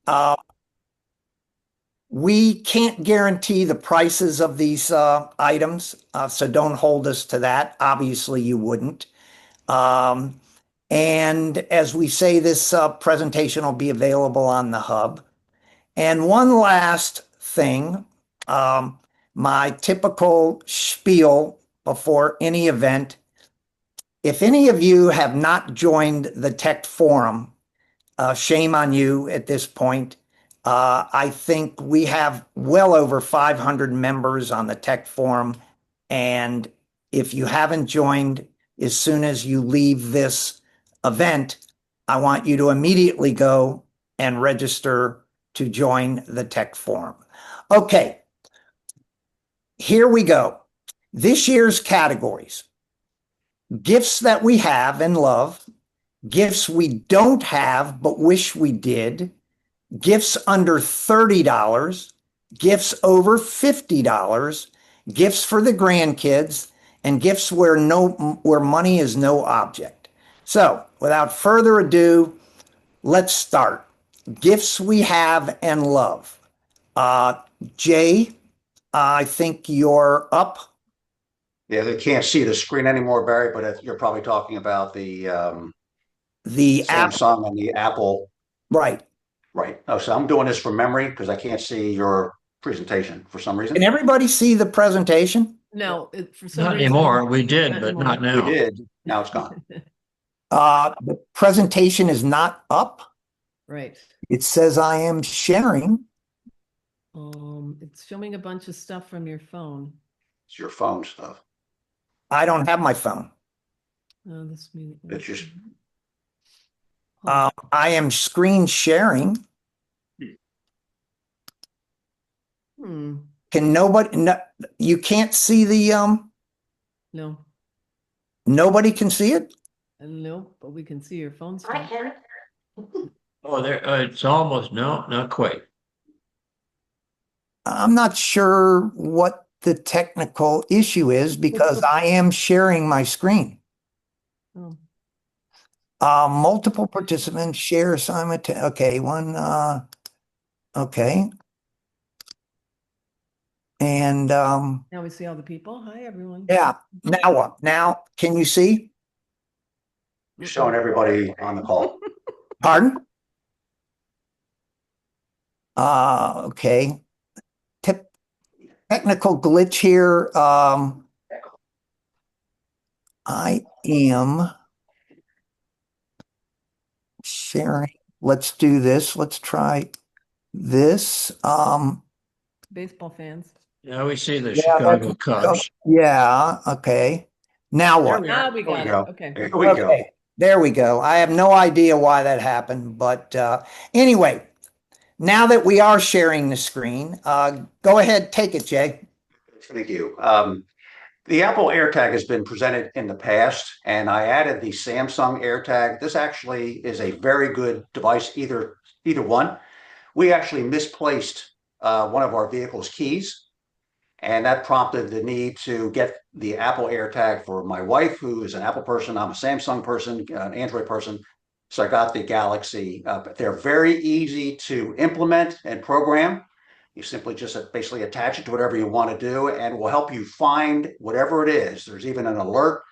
Uh, we can't guarantee the prices of these items, so don't hold us to that. Obviously, you wouldn't. Um, and as we say, this presentation will be available on the hub. And one last thing, um, my typical spiel before any event. If any of you have not joined the Tech Forum, shame on you at this point. I think we have well over 500 members on the Tech Forum. And if you haven't joined, as soon as you leave this event, I want you to immediately go and register to join the Tech Forum. Okay, here we go. This year's categories: gifts that we have and love, gifts we don't have but wish we did, gifts under $30, gifts over $50, gifts for the grandkids, and gifts where money is no object. So, without further ado, let's start. Gifts we have and love. Uh, Jay, I think you're up. Yeah, they can't see the screen anymore, Barry, but you're probably talking about the The app, Samsung and the Apple. right. Right. Oh, so I'm doing this from memory because I can't see your presentation for some Can reason. everybody see the presentation? No, for some Not reason. anymore. We did, Not but anymore. not We now. did. Now it's gone. The presentation is not up. Right. It says I am sharing. It's showing a bunch of stuff from your phone. It's your phone stuff. I don't have my phone. This meeting. It's just I am screen sharing. Hmm. Can nobody, no, you can't see the, No, nobody can see it? no, but we can see your phone I stuff. can. Oh, there, it's almost, no, not quite. I'm not sure what the technical issue is because I am sharing my screen. Oh, Multiple participants share simultaneously. Okay, okay. And now we see all the people. Hi, everyone. yeah, now what? Now, can you see? you're showing everybody on the call. Pardon? Okay. Technical glitch here. I am sharing. Let's do this. Let's try this. Baseball fans. Yeah, we see the Yeah, Chicago that's- Cubs. yeah, okay. Now There what? we Ah, are. we There we got it. go. Okay. There we go. Okay, there we go. I have no idea why that happened, but anyway, now that we are sharing the screen, go ahead, take it, Jay. Thank you. The Apple AirTag has been presented in the past, and I added the Samsung AirTag. This actually is a very good device, either one. We actually misplaced one of our vehicle's keys, and that prompted the need to get the Apple AirTag for my wife, who is an Apple person. I'm a Samsung person, an Android person. So I got the Galaxy. But they're very easy to implement and program. You simply just basically attach it to whatever you want to do, and it will help you find whatever it is. There's even an alert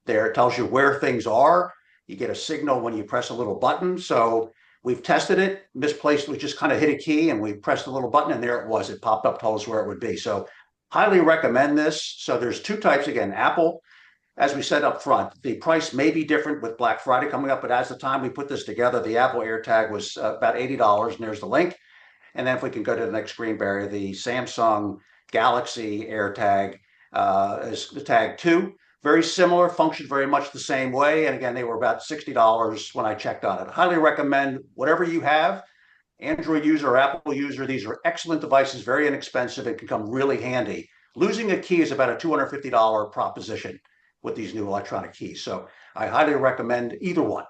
there. It tells you where things are. You get a signal when you press a little button. So we've tested it, misplaced. We just kind of hit a key and we pressed a little button, and there it was. It popped up, told us where it would be. So highly recommend this. So there's two types again. Apple, as we said up front, the price may be different with Black Friday coming up, but as the time we put this together, the Apple AirTag was about $80, and there's the link. And then if we can go to the next screen, Barry, the Samsung Galaxy AirTag is the Tag 2. Very similar, functions very much the same way. And again, they were about $60 when I checked on it. Highly recommend whatever you have, Android user or Apple user. These are excellent devices, very inexpensive, and can come really handy. Losing a key is about a $250 proposition with these new electronic keys. So I highly recommend either one.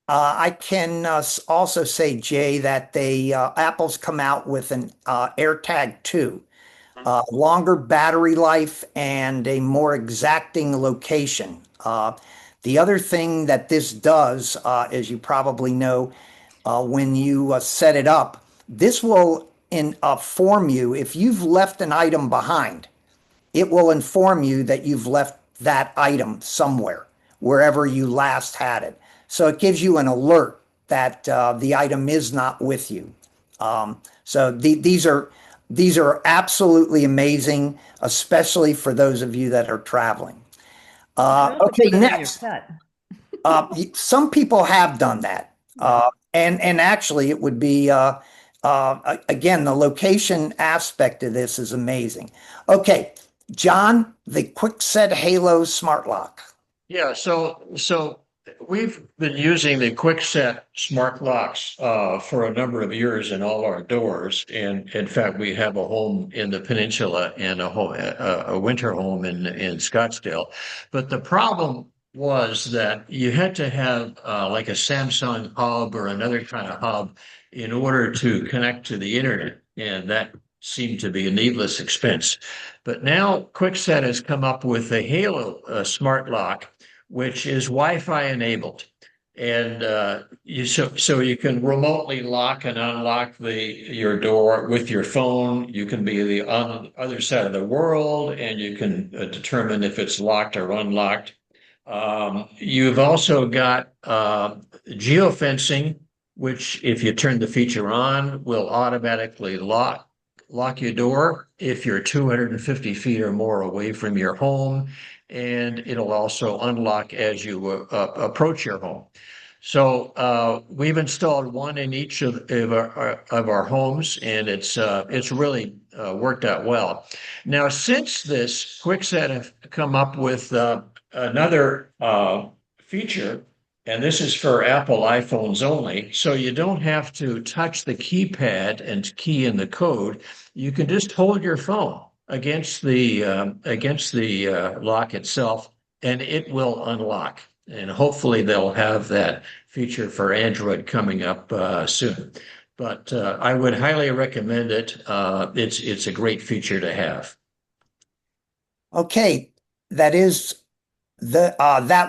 I can also say, Jay, that Apple's come out with an AirTag 2, longer battery life and a more exacting location. The other thing that this does, as you probably know, when you set it up. This will inform you if you've left an item behind. It will inform you that you've left that item somewhere, wherever you last had it. So it gives you an alert that the item is not with you. These are absolutely amazing, especially for those of you that are traveling. Okay, next. Some people have done that. And actually it would be, again, the location aspect of this is amazing. Okay, John, the Quickset Halo Smart Lock. Yeah, so we've been using the Quickset smart locks for a number of years in all our doors. And in fact, we have a home in the Peninsula and a winter home in Scottsdale. But the problem was that you had to have like a Samsung hub or another kind of hub in order to connect to the internet. And that seemed to be a needless expense. But now Quickset has come up with a Halo smart lock, which is Wi-Fi enabled. And so you can remotely lock and unlock your door with your phone. You can be on the other side of the world, and you can determine if it's locked or unlocked. You've also got geofencing, which, if you turn the feature on, will automatically lock your door if you're 250 feet or more away from your home, and it'll also unlock as you approach your home. So we've installed one in each of our homes, and it's really worked out well. Now, since this, Quickset have come up with another feature, and this is for Apple iPhones only. So you don't have to touch the keypad and key in the code. You can just hold your phone against the lock itself, and it will unlock. And hopefully they'll have that feature for Android coming up soon. But I would highly recommend it. It's a great feature to have. Okay, that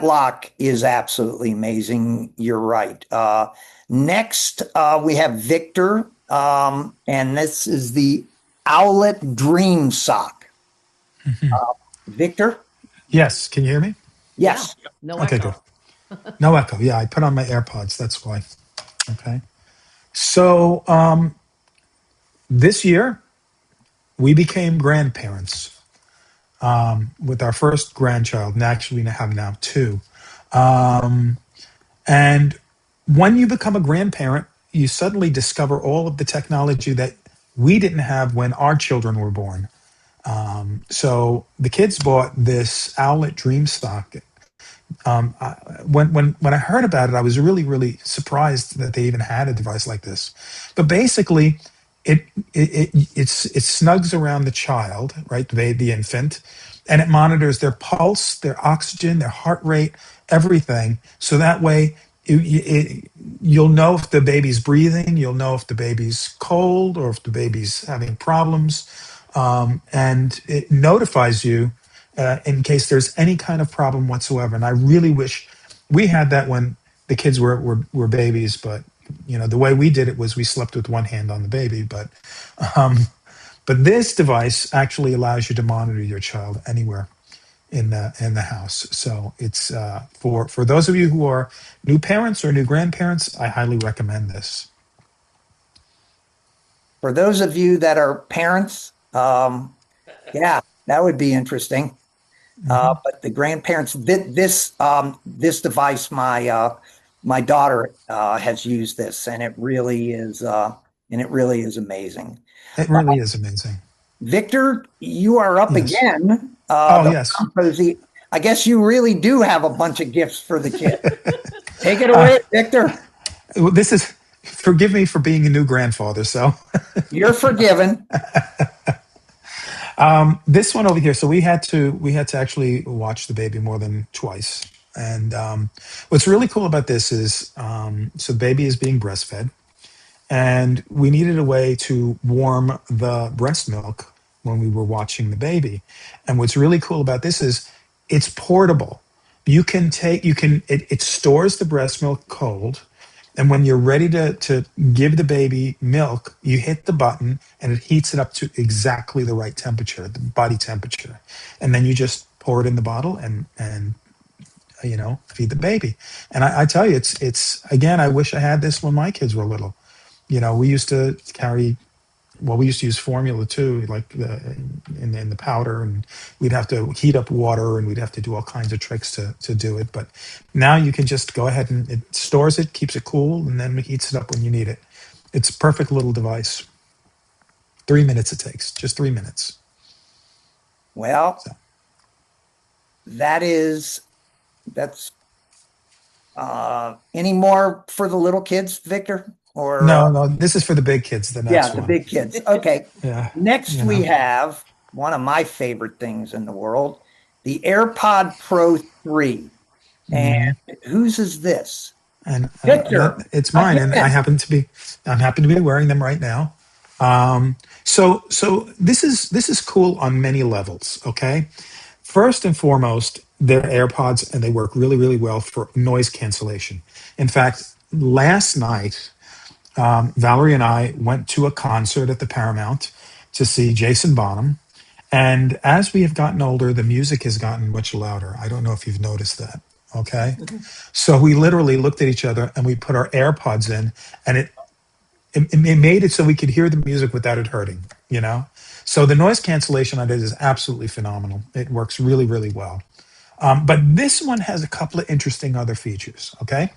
lock is absolutely amazing. You're right. Next, we have Victor, and this is the Owlet Dream Sock. Victor? Yes, can you hear me? Yes. Yeah, no Okay, echo. good. No echo. Yeah, I put on my AirPods. That's why. Okay. So this year, we became grandparents with our first grandchild. And actually, we have now two. And when you become a grandparent, you suddenly discover all of the technology that we didn't have when our children were born. So the kids bought this Owlet Dream Sock. When I heard about it, I was really surprised that they even had a device like this. But basically, it snugs around the child, right, the infant, and it monitors their pulse, their oxygen, their heart rate, everything. So that way, you'll know if the baby's breathing, you'll know if the baby's cold or if the baby's having problems, and it notifies you in case there's any kind of problem whatsoever. And I really wish we had that when the kids were babies, but the way we did it was we slept with one hand on the baby. But this device actually allows you to monitor your child anywhere in the house. So it's for those of you who are new parents or new grandparents, I highly recommend this. For those of you that are parents, yeah, that would be interesting. But the grandparents, this device, my daughter has used this, and it really is amazing. It really is amazing. Victor, you are up Yes. again. Yes. I guess you really do have a bunch of gifts for the kids. Take it away, Victor. Well, forgive me for being a new grandfather. So You're forgiven. this one over here. So we had to actually watch the baby more than twice. And what's really cool about this is, so the baby is being breastfed, and we needed a way to warm the breast milk when we were watching the baby. And what's really cool about this is it's portable. It stores the breast milk cold. And when you're ready to give the baby milk, you hit the button and it heats it up to exactly the right temperature, the body temperature. And then you just pour it in the bottle and feed the baby. And I tell you, it's again, I wish I had this when my kids were little. We used to we used to use formula too, like in the powder, and we'd have to heat up water, and we'd have to do all kinds of tricks to do it. But now you can just go ahead and it stores it, keeps it cool, and then heats it up when you need it. It's a perfect little device. 3 minutes it takes, just 3 minutes. Well, So. that's any more for the little kids, Victor? Or No, this is for the big kids. The next the one. big kids. Okay. Yeah. Next, we have one of my favorite things in the world, the AirPod Pro 3. And whose is this? And Victor. it's mine, and Again. I'm happy to be wearing them right now. So this is cool on many levels. Okay, first and foremost, they're AirPods, and they work really, really well for noise cancellation. In fact, last night, Valerie and I went to a concert at the Paramount to see Jason Bonham. And as we have gotten older, the music has gotten much louder. I don't know if you've noticed that. Okay. So we literally looked at each other and we put our AirPods in, and it made it so we could hear the music without it hurting. So the noise cancellation on it is absolutely phenomenal. It works really, really well. But this one has a couple of interesting other features. Okay.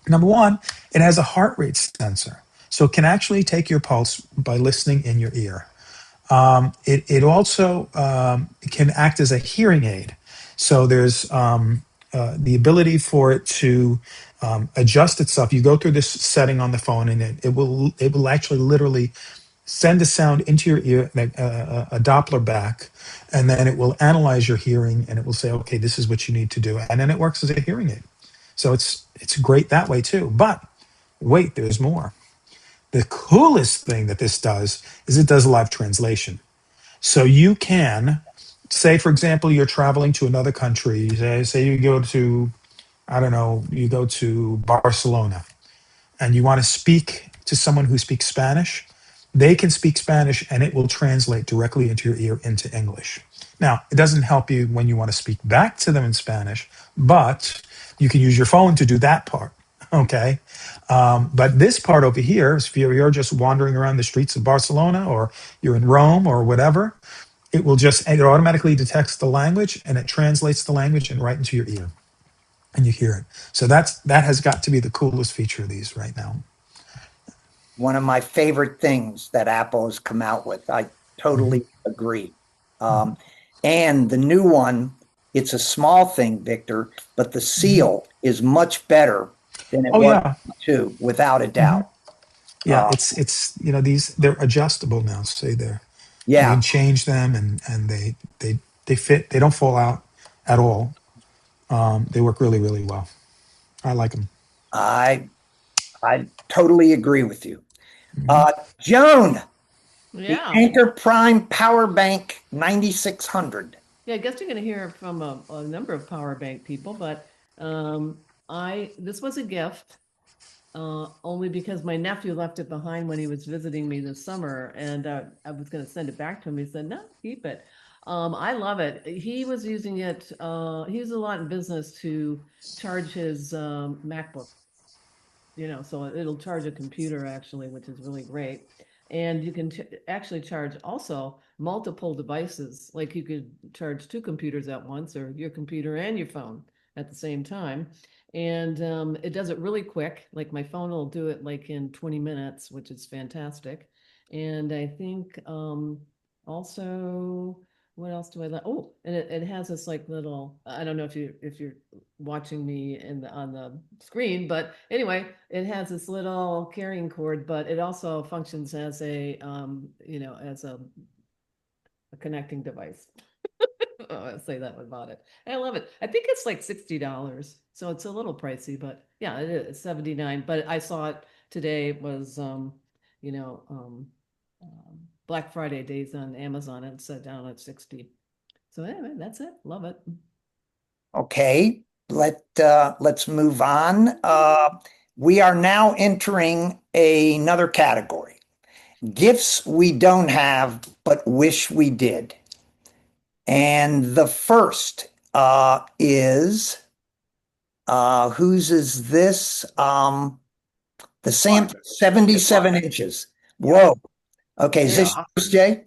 Number one, it has a heart rate sensor. So it can actually take your pulse by listening in your ear. It also can act as a hearing aid. So there's the ability for it to adjust itself. You go through this setting on the phone, and it will actually literally send a sound into your ear, a Doppler back, and then it will analyze your hearing, and it will say, okay, this is what you need to do, and then it works as a hearing aid. So it's great that way too. But wait, there's more. The coolest thing that this does is it does live translation. So you can say, for example, you're traveling to another country. Say you go to, I don't know, you go to Barcelona and you want to speak to someone who speaks Spanish. They can speak Spanish and it will translate directly into your ear into English. Now, it doesn't help you when you want to speak back to them in Spanish, but you can use your phone to do that part. Okay. But this part over here, if you're just wandering around the streets of Barcelona or you're in Rome or whatever, it automatically detects the language and it translates the language and right into your ear and you hear it. So that has got to be the coolest feature of these right now. One of my favorite things that Apple has come out with. I totally agree. And the new one, it's a small thing, Victor, but the seal is much better than it was too, without a doubt. Yeah, it's they're adjustable now. Say there. You Yeah. can change them and they fit. They don't fall out at all. They work really, really well. I like them. I totally agree with you. Joan, the Anchor Prime Power Bank 9600. Yeah, I guess you're going to hear from a number of power bank people, but this was a gift only because my nephew left it behind when he was visiting me this summer, and I was going to send it back to him. He said, "No, keep it." I love it. He was using it. He was a lot in business to charge his MacBook. So it'll charge a computer actually, which is really great. And you can actually charge also multiple devices. Like you could charge two computers at once, or your computer and your phone at the same time. And it does it really quick. Like my phone will do it like in 20 minutes, which is fantastic. And I think also, what else do I like? Oh, and it has this like little, I don't know if you're watching me on the screen, but anyway, it has this little carrying cord, but it also functions as a connecting device. I'll say that about it. I love it. I think it's like $60, so it's a little pricey, but yeah, it is 79. But I saw it today. It was Black Friday days on Amazon, and set down at 60. So anyway, that's it. Love it. Okay, let's move on. we are now entering another category. Gifts we don't have, but wish we did. And the first is whose is this? The Sam 77 inches. Whoa. Okay, is this Yeah. yours, Jay?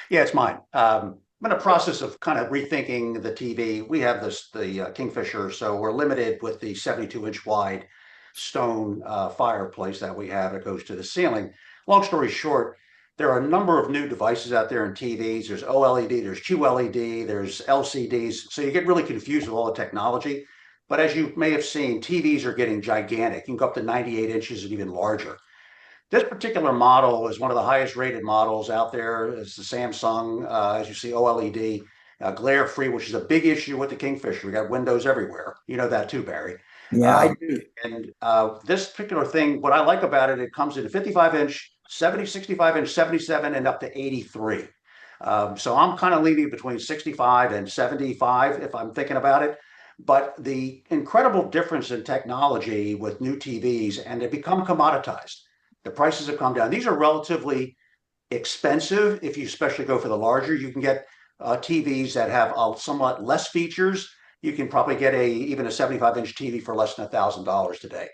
Yeah, it's mine. I'm in a process of kind of rethinking the TV. We have the Kingfisher, so we're limited with the 72-inch wide stone fireplace that we have that goes to the ceiling. Long story short, there are a number of new devices out there in TVs. There's OLED, there's QLED, there's LCDs. So you get really confused with all the technology. But as you may have seen, TVs are getting gigantic. You can go up to 98 inches and even larger. This particular model is one of the highest rated models out there. It's the Samsung, as you see, OLED, glare free, which is a big issue with the Kingfisher. We got windows everywhere. You know that too, Barry. Yeah, I do. And this particular thing, what I like about it, it comes in a 55-inch, 70, 65-inch, 77, and up to 83. So I'm kind of leaning between 65 and 75 if I'm thinking about it. But the incredible difference in technology with new TVs, and they become commoditized. The prices have come down. These are relatively expensive. If you especially go for the larger, you can get TVs that have somewhat less features. You can probably get even a 75-inch TV for less than $1,000 today.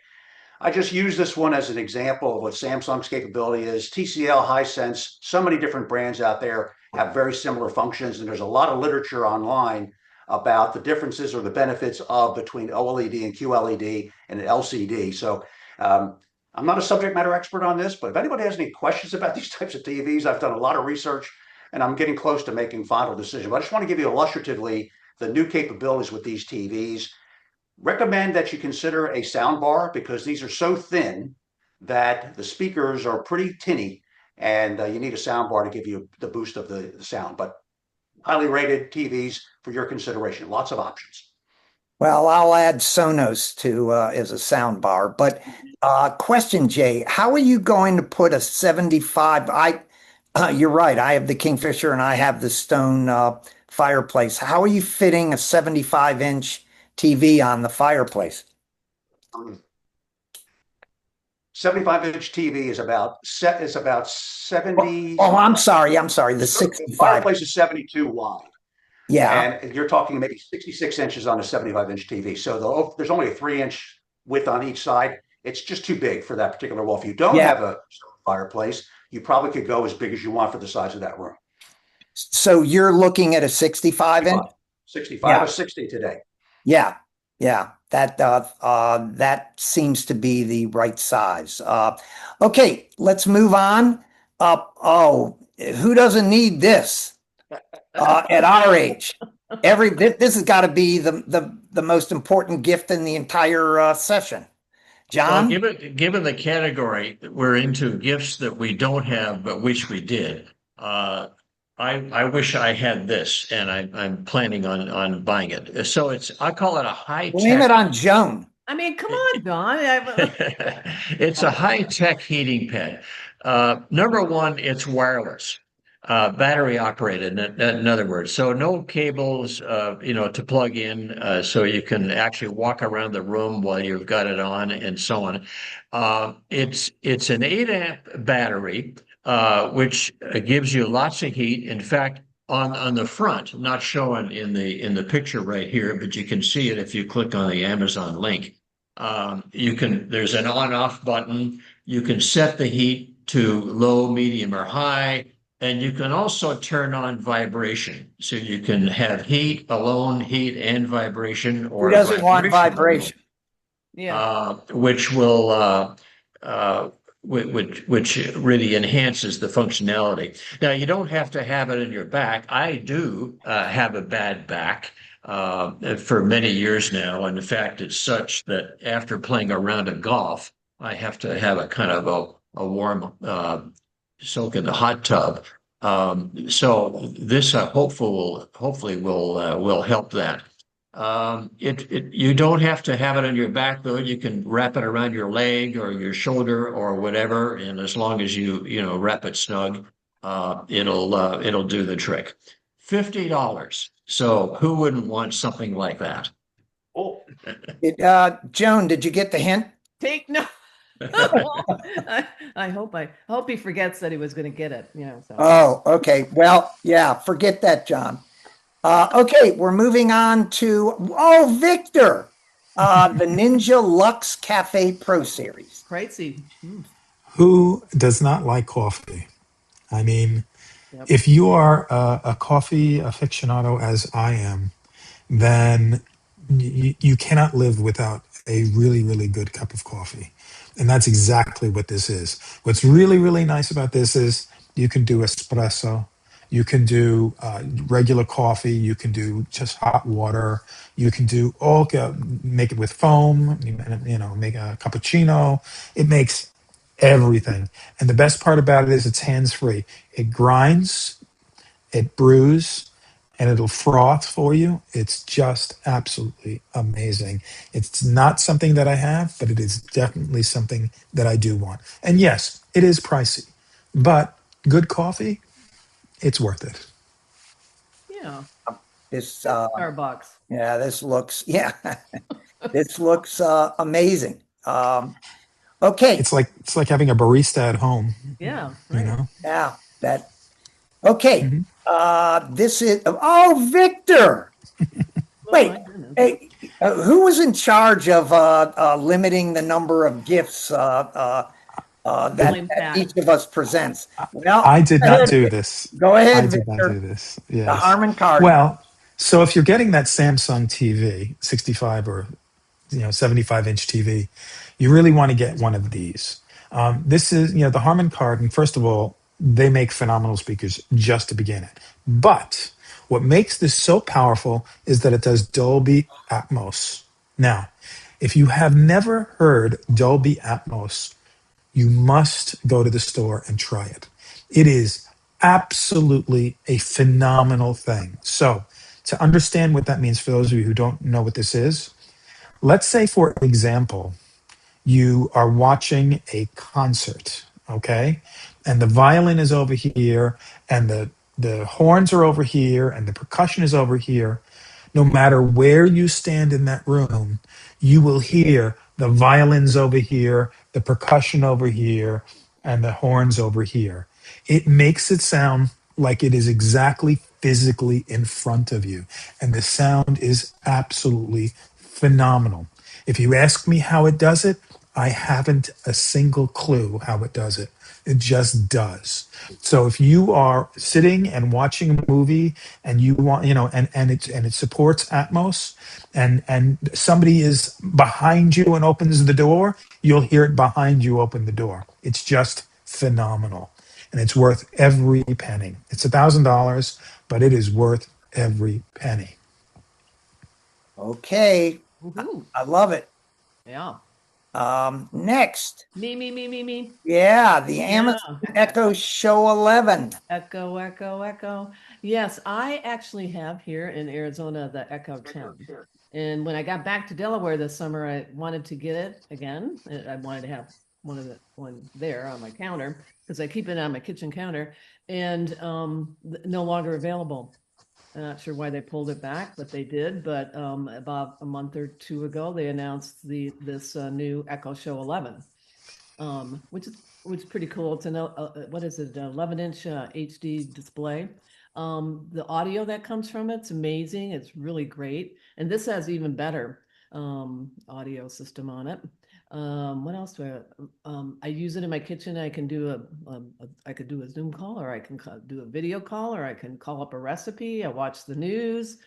I just use this one as an example of what Samsung's capability is. TCL, Hisense, so many different brands out there have very similar functions, and there's a lot of literature online about the differences or the benefits of between OLED and QLED and an LCD. So I'm not a subject matter expert on this, but if anybody has any questions about these types of TVs, I've done a lot of research and I'm getting close to making final decision. But I just want to give you illustratively the new capabilities with these TVs. Recommend that you consider a sound bar because these are so thin that the speakers are pretty tinny and you need a sound bar to give you the boost of the sound. But highly rated TVs for your consideration. Lots of options. Well, I'll add Sonos to as a sound bar. But question, Jay, how are you going to put a 75? You're right. I have the Kingfisher and I have the stone fireplace. How are you fitting a 75-inch TV on the fireplace? 75-inch TV is about 70. Oh, I'm sorry. The 65. Fireplace is 72 wide. Yeah. And you're talking maybe 66 inches on a 75-inch TV. So there's only a 3-inch width on each side. It's just too big for that particular wall. If you don't have a fireplace, you probably could go as big as you want for the size of that room. So you're looking at a 65 inch? 65 or 60 today. Yeah. Yeah. That seems to be the right size. Okay, let's move on. Who doesn't need this? At our age, this has got to be the most important gift in the entire session. John? Well, given the category we're into, gifts that we don't have but wish we did. I wish I had this, and I'm planning on buying it. So I call it a high-tech. Blame it on Joan. I mean, come on, Don. It's a high-tech heating pad. Number one, it's wireless. Battery operated, in other words. So no cables, to plug in, so you can actually walk around the room while you've got it on and so on. It's an 8-amp battery, which gives you lots of heat. In fact, on the front, not shown in the picture right here, but you can see it if you click on the Amazon link. There's an on-off button. You can set the heat to low, medium, or high. And you can also turn on vibration. So you can have heat alone, heat and vibration, or who doesn't want vibration? Yeah. Which will which really enhances the functionality. Now you don't have to have it in your back. I do have a bad back for many years now. And in fact, it's such that after playing a round of golf, I have to have a kind of a warm soak in the hot tub. So this hopefully will help that. You don't have to have it on your back though. You can wrap it around your leg or your shoulder or whatever, and as long as you wrap it snug, it'll do the trick. $50. So who wouldn't want something like that? Oh, Joan, did you get the hint? Take no. I hope he forgets that he was going to get it. So. Oh, okay. Well, yeah, forget that, John. Okay, we're moving on to, oh, Victor, the Ninja Luxe Cafe Pro Series. Pricey. Who does not like coffee? I mean, Yep. if you are a coffee aficionado, as I am, then you cannot live without a really, really good cup of coffee. And that's exactly what this is. What's really, really nice about this is you can do espresso, you can do regular coffee, you can do just hot water, you can do make it with foam, make a cappuccino. It makes everything. And the best part about it is it's hands free. It grinds, it brews, and it'll froth for you. It's just absolutely amazing. It's not something that I have, but it is definitely something that I do want. And yes, it is pricey, but good coffee, it's worth it. Yeah. This, Starbucks. yeah, yeah, this looks amazing. Okay, It's like having a barista at home, Yeah. you Right. know. yeah, okay. Mhm. This is, oh, Victor. Oh Wait, my goodness. hey, who was in charge of limiting the number of gifts Blame that Pat. each of us presents? Well, I did go not ahead, do this. go I ahead, did not do Victor. this. The Yes. Harman Kardon. Well, so if you're getting that Samsung TV, 65 or 75-inch TV, you really want to get one of these. This is, the Harman Kardon. First of all, they make phenomenal speakers just to begin it. But what makes this so powerful is that it does Dolby Atmos. Now, if you have never heard Dolby Atmos, you must go to the store and try it. It is absolutely a phenomenal thing. So, to understand what that means for those of you who don't know what this is, let's say, for example, you are watching a concert, okay? And the violin is over here, and the horns are over here, and the percussion is over here. No matter where you stand in that room, you will hear the violins over here, the percussion over here, and the horns over here. It makes it sound like it is exactly physically in front of you. And the sound is absolutely phenomenal. If you ask me how it does it, I haven't a single clue how it does it. It just does. So if you are sitting and watching a movie and you want, and it supports Atmos, and somebody is behind you and opens the door, you'll hear it behind you open the door. It's just phenomenal, and it's worth every penny. It's $1,000, but it is worth every penny. Okay, Woohoo. I love it. Yeah. Next, Me. yeah, the Yeah. Amazon Echo Show 11. Echo, echo, echo. Yes, I actually have here in Arizona the Echo 10. And when I got back to Delaware this summer, I wanted to get it again. I wanted to have one there on my counter because I keep it on my kitchen counter, and no longer available. I'm not sure why they pulled it back, but they did. But about a month or two ago, they announced this new Echo Show 11, which is pretty cool. It's what is it, 11-inch HD display. The audio that comes from it's amazing. It's really great, and this has even better audio system on it. What else do I use it in my kitchen. I can do I could do a Zoom call, or I can do a video call, or I can call up a recipe. I watch the news,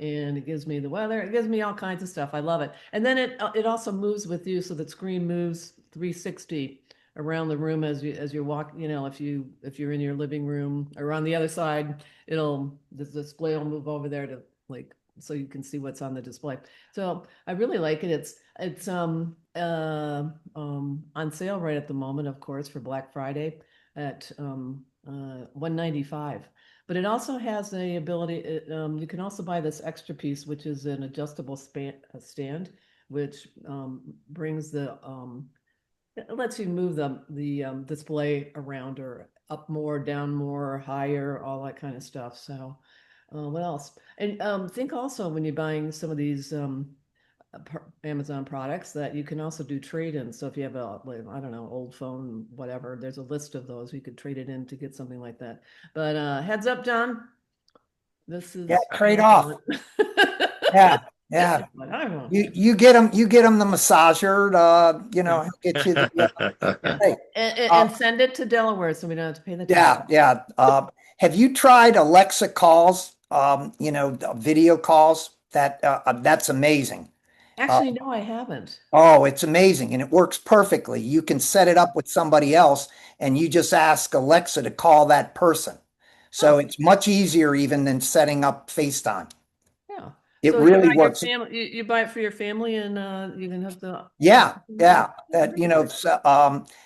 and it gives me the weather. It gives me all kinds of stuff. I love it. And then it also moves with you, so the screen moves 360 around the room as you walk. If you're in your living room or on the other side, the display will move over there to, like, so you can see what's on the display. So I really like it. It's on sale right at the moment, of course, for Black Friday at $195. But it also has the ability, you can also buy this extra piece, which is an adjustable stand, which brings it lets you move the display around, or up more, down more, higher, all that kind of stuff. So what else? And think also when you're buying some of these Amazon products that you can also do trade-ins. So if you have a, like, I don't know, old phone, whatever, there's a list of those. You could trade it in to get something like that. But heads up, John, this is Yeah, trade off. Yeah, yeah. But I don't know. You get him the massager. He'll get you the. Hey, And send it to Delaware so we don't have to pay the yeah, tax. yeah. Have you tried Alexa calls? Video calls. That's amazing. Actually, no, I haven't. Oh, it's amazing, and it works perfectly. You can set it up with somebody else, and you just ask Alexa to call that person. So Oh. it's much easier even than setting up FaceTime. Yeah. It So really you buy works. your family, you buy it for your family and you can have the. Yeah, yeah.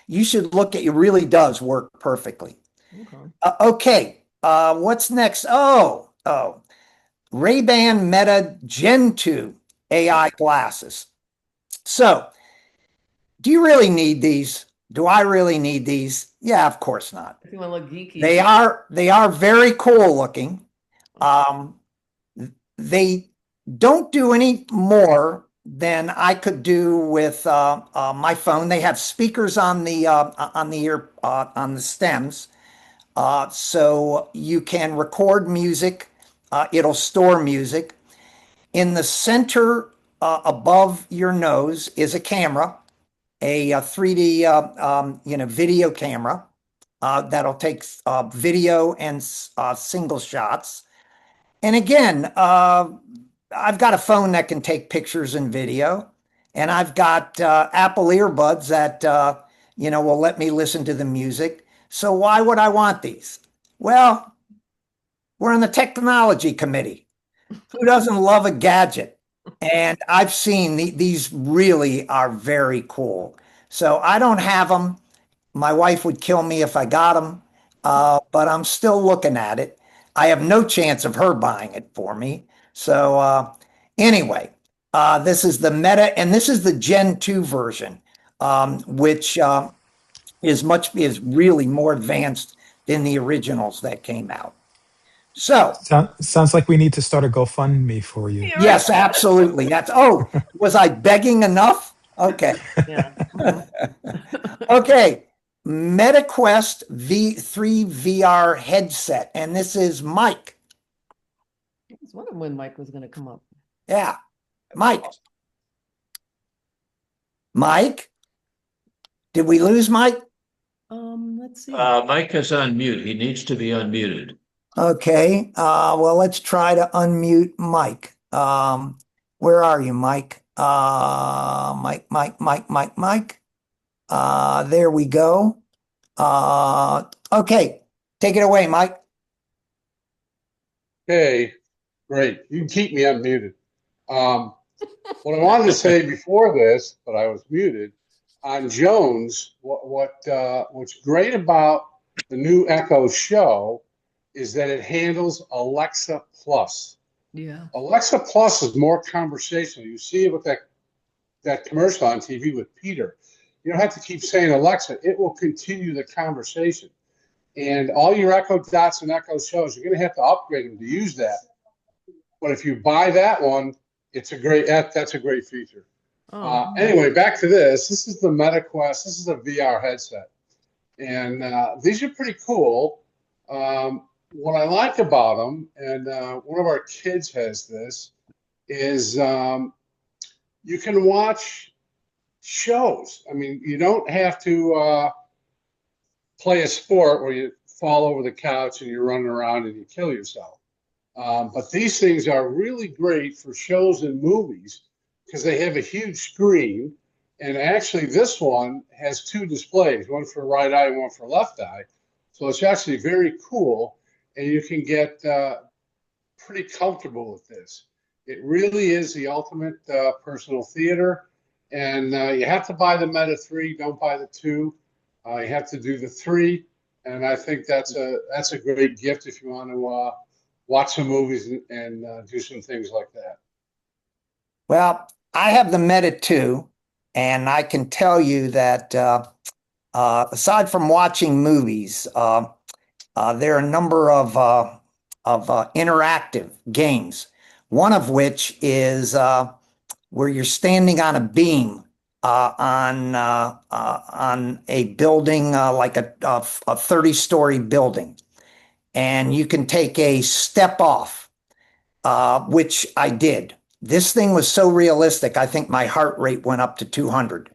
You should look at. It really does work perfectly. Okay. Okay. What's next? Oh. Ray-Ban Meta Gen 2 AI glasses. So, do you really need these? Do I really need these? Yeah, of course not. If you want to look geeky. They are very cool looking. They don't do any more than I could do with my phone. They have speakers on the stems, so you can record music. It'll store music. In the center above your nose is a camera, a 3D video camera that'll take video and single shots. And again, I've got a phone that can take pictures and video, and I've got Apple earbuds that will let me listen to the music. So why would I want these? Well, we're in the technology committee. Who doesn't love a gadget? And I've seen these really are very cool. So I don't have them. My wife would kill me if I got them, but I'm still looking at it. I have no chance of her buying it for me. So anyway, this is the Meta, and this is the Gen 2 version, which is really more advanced than the originals that came out. So Sounds like we need to start a GoFundMe for you. Yeah, yes, absolutely. Was I begging enough? Okay. Yeah. Okay. MetaQuest V3 VR headset, and this is Mike. I was wondering when Mike was going to come up. Yeah, Mike. Mike, did we lose Mike? Let's see. Mike is unmuted. He needs to be unmuted. Okay. Well, let's try to unmute Mike. Where are you, Mike? Mike. There we go. Okay. Take it away, Mike. Hey, great. You can keep me unmuted. What I wanted to say before this, but I was muted, on Jones, what's great about the new Echo Show is that it handles Alexa Plus. Yeah. Alexa Plus is more conversational. You see it with that commercial on TV with Peter. You don't have to keep saying Alexa. It will continue the conversation. And all your Echo Dots and Echo Shows, you're going to have to upgrade them to use that. But if you buy that one, that's a great feature. Oh. Anyway, back to this. This is the MetaQuest. This is a VR headset. And these are pretty cool. What I like about them, and one of our kids has this, is you can watch shows. I mean, you don't have to play a sport where you fall over the couch and you're running around and you kill yourself. But these things are really great for shows and movies because they have a huge screen. And actually, this one has two displays, one for right eye and one for left eye. So it's actually very cool, and you can get pretty comfortable with this. It really is the ultimate personal theater. And you have to buy the Meta 3, don't buy the 2. You have to do the 3. And I think that's a great gift if you want to watch some movies and do some things like that. Well, I have the Meta 2, and I can tell you that aside from watching movies, there are a number of interactive games. One of which is where you're standing on a beam on a building like a 30-story building, and you can take a step off, which I did. This thing was so realistic, I think my heart rate went up to 200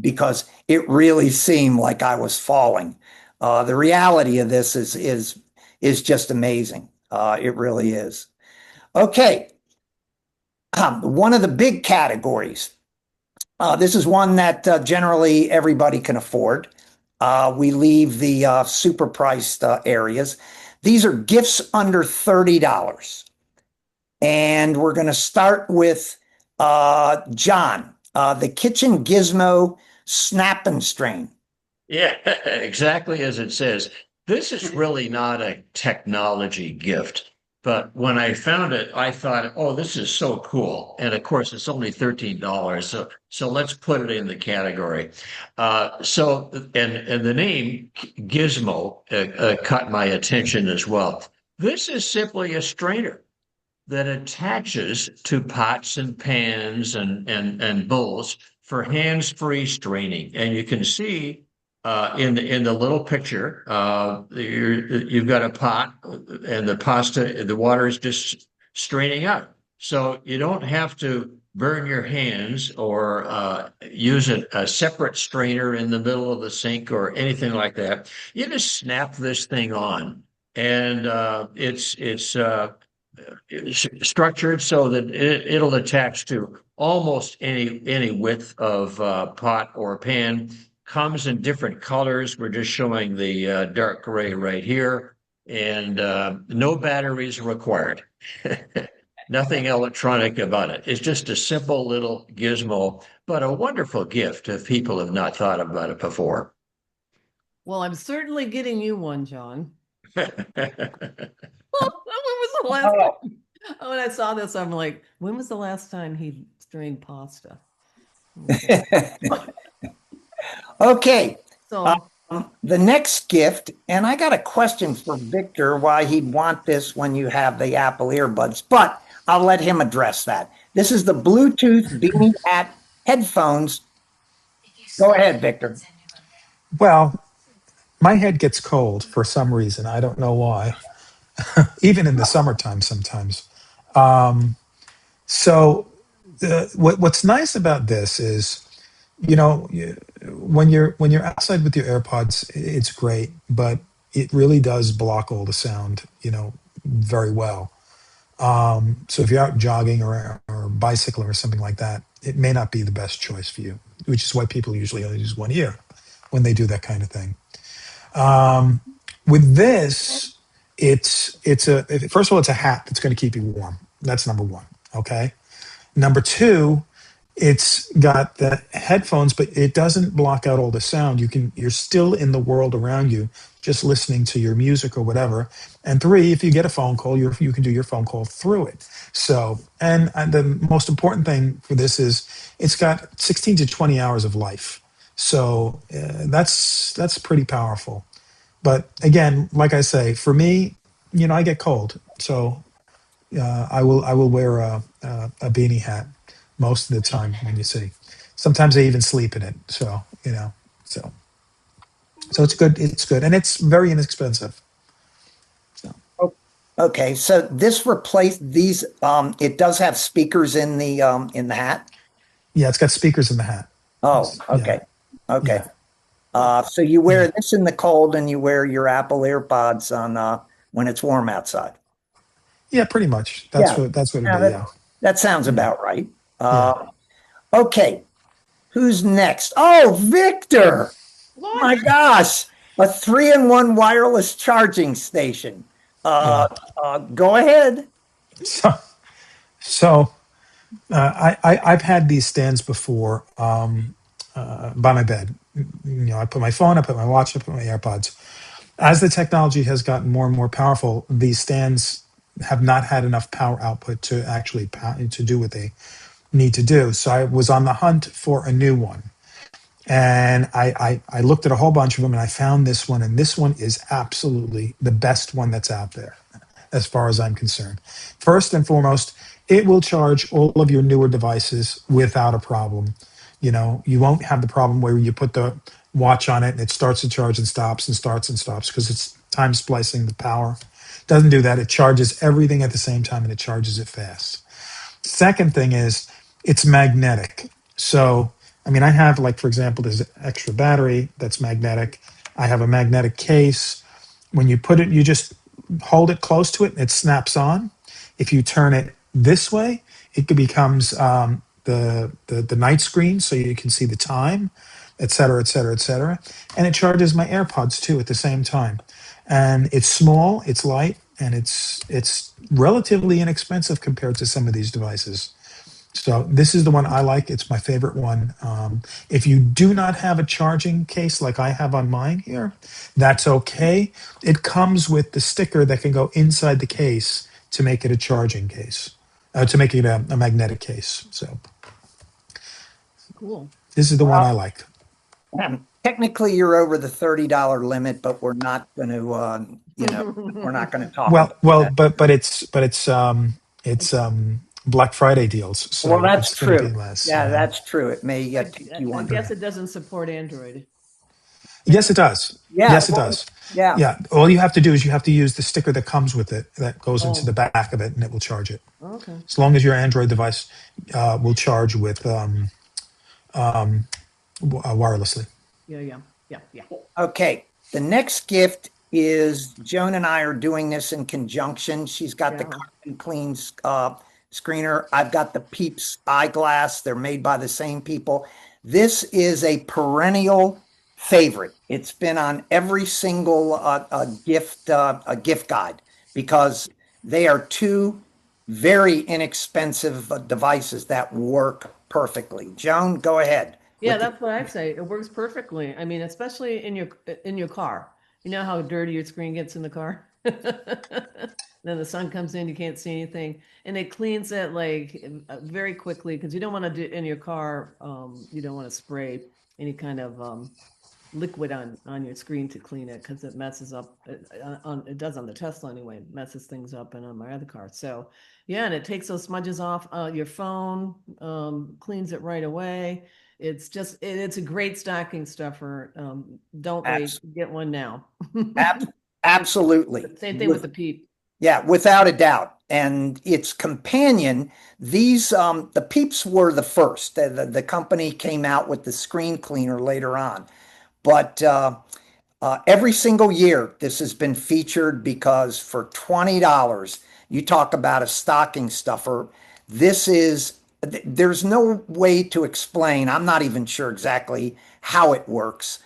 because it really seemed like I was falling. The reality of this is just amazing. It really is. Okay. One of the big categories. This is one that generally everybody can afford. We leave the super priced areas. These are gifts under $30. And we're going to start with John, the kitchen gizmo snap and strain. Yeah, exactly as it says. This is really not a technology gift, but when I found it, I thought, oh, this is so cool. And of course, it's only $13. So let's put it in the category. And the name Gizmo caught my attention as well. This is simply a strainer that attaches to pots and pans and bowls for hands-free straining. And you can see in the little picture, you've got a pot and the water is just straining out. So you don't have to burn your hands or use a separate strainer in the middle of the sink or anything like that. You just snap this thing on, and it's structured so that it'll attach to almost any width of pot or pan. Comes in different colors. We're just showing the dark gray right here, and no batteries required. Nothing electronic about it. It's just a simple little gizmo, but a wonderful gift if people have not thought about it before. Well, I'm certainly getting you one, John. When was the last time? When I saw this, I'm like, when was the last time he strained pasta? Okay. So The next gift, and I got a question for Victor why he'd want this when you have the Apple earbuds, but I'll let him address that. This is the Bluetooth Beanie Hat headphones. Go ahead, Victor. Well, my head gets cold for some reason. I don't know why. Even in the summertime sometimes. Um, what's nice about this is, when you're outside with your AirPods, it's great, but it really does block all the sound, very well. So if you're out jogging or bicycling or something like that, it may not be the best choice for you, which is why people usually only use one ear when they do that kind of thing. Um, with this, first of all, it's a hat that's going to keep you warm. That's number one. Okay. Number two, it's got the headphones, but it doesn't block out all the sound. You're still in the world around you, just listening to your music or whatever. And three, if you get a phone call, you can do your phone call through it. So, and the most important thing for this is it's got 16 to 20 hours of life. So that's pretty powerful. But again, like I say, for me, I get cold, so I will wear a beanie hat most of the time when you see. Sometimes I even sleep in it. So so it's good. It's good, and it's very inexpensive. So Okay, so this replaced these. It does have speakers in the hat. yeah, it's got speakers in the hat. Oh, okay, okay. Yeah. So you wear this in the cold, and you wear your Apple AirPods on when it's warm outside. Yeah, pretty much. That's Yeah. what it'd Yeah, be. Yeah. that sounds about right. Yeah. Okay, who's next? Oh, Victor! what? My gosh, a 3-in-1 wireless charging station. Go ahead. So so I've had these stands before by my bed. I put my phone, I put my watch, I put my AirPods. As the technology has gotten more and more powerful, these stands have not had enough power output to actually to do what they need to do. So I was on the hunt for a new one. And I looked at a whole bunch of them and I found this one. And this one is absolutely the best one that's out there, as far as I'm concerned. First and foremost, it will charge all of your newer devices without a problem. You know, you won't have the problem where you put the watch on it and it starts to charge and stops and starts and stops because it's time splicing the power. Doesn't do that. It charges everything at the same time and it charges it fast. Second thing is it's magnetic. So, I mean, I have, like, for example, there's an extra battery that's magnetic. I have a magnetic case. When you put it, you just hold it close to it and it snaps on. If you turn it this way, becomes the night screen so you can see the time, et cetera, et cetera, et cetera. And it charges my AirPods too at the same time. And it's small, it's light, and it's relatively inexpensive compared to some of these devices. So this is the one I like. It's my favorite one. If you do not have a charging case like I have on mine here, that's okay. It comes with the sticker that can go inside the case to make it a charging case, to make it a magnetic case. So Cool. this is the one I like. Technically, you're over the $30 limit, but we're not going to, we're not going to talk about Well, that. it's Black Friday deals, so Well, that's it's going to true. be less. Yeah, that's true. It may I, take I you I under. guess it doesn't support Android. Yes, it does. Yeah, Yes, it well, does. yeah. Yeah. All you have to do is you have to use the sticker that comes with it that goes into Oh. the back of it, and it will charge it. Okay. As long as your Android device will charge with wirelessly. Yeah. Okay. The next gift is Joan and I are doing this in conjunction. She's got the Yeah. Carbon Clean screener. I've got the Peeps eyeglass. They're made by the same people. This is a perennial favorite. It's been on every single gift guide because they are two very inexpensive devices that work perfectly. Joan, go ahead. Yeah, with the- that's what I say. It works perfectly. I mean, especially in your car. You know how dirty your screen gets in the car? Then the sun comes in, you can't see anything. And it cleans it like very quickly because you don't want to do in your car, you don't want to spray any kind of liquid on your screen to clean it because it messes up it does on the Tesla anyway. It messes things up and on my other car. So yeah, and it takes those smudges off your phone, cleans it right away. It's a great stocking stuffer. Don't wait, Abs- get one now. Absolutely. Same thing with the Peep. Yeah, without a doubt. And its companion, these the Peeps were the first. The company came out with the screen cleaner later on. But every single year, this has been featured because for $20, you talk about a stocking stuffer. There's no way to explain. I'm not even sure exactly how it works.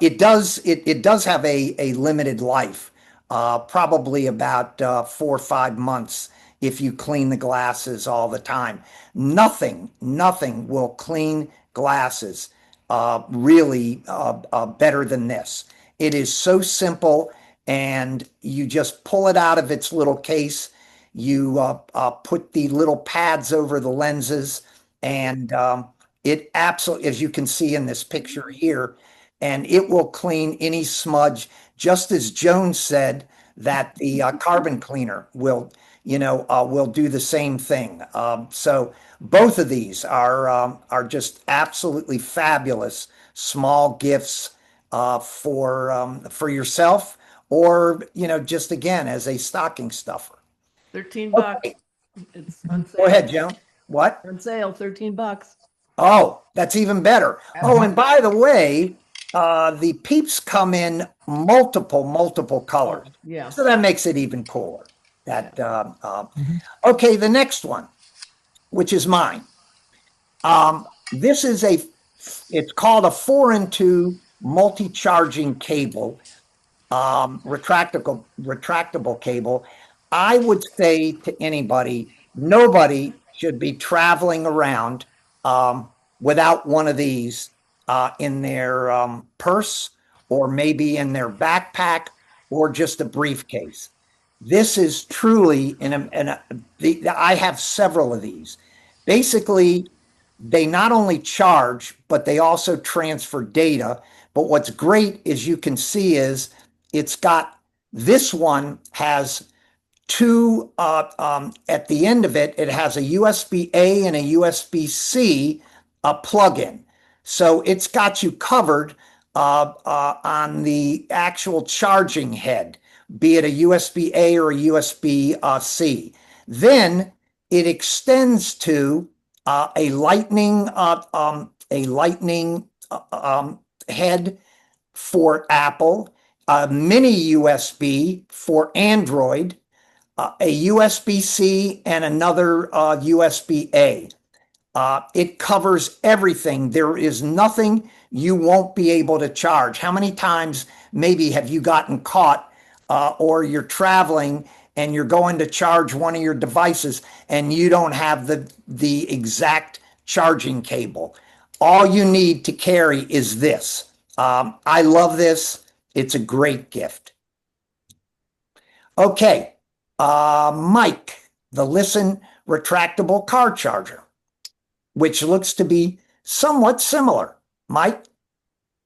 It does have a limited life, probably about 4 or 5 months if you clean the glasses all the time. Nothing will clean glasses really better than this. It is so simple, and you just pull it out of its little case. You put the little pads over the lenses, and it absolutely, as you can see in this picture here, and it will clean any smudge, just as Jones said that the carbon cleaner will do the same thing. So both of these are just absolutely fabulous small gifts for yourself, or just again as a stocking stuffer. $13. Okay, It's on go sale. ahead, Joan. What? On sale, $13. Oh, that's even better. Oh, and by the way, the Peeps come in multiple colors, Yeah. so that makes it even cooler. Okay, the next one, which is mine. This is it's called a 4-in-2 multi-charging cable, retractable cable. I would say to anybody, nobody should be traveling around without one of these in their purse, or maybe in their backpack, or just a briefcase. This is truly I have several of these. Basically, they not only charge, but they also transfer data. But what's great is you can see is this one has two, at the end of it, it has a USB-A and a USB-C plug-in. So it's got you covered on the actual charging head, be it a USB-A or a USB-C. Then it extends to a lightning head for Apple, a mini USB for Android, a USB-C, and another USB-A. It covers everything. There is nothing you won't be able to charge. How many times maybe have you gotten caught or you're traveling and you're going to charge one of your devices and you don't have the exact charging cable? All you need to carry is this. I love this. It's a great gift. Okay, Mike, the Listen retractable car charger, which looks to be somewhat similar. Mike?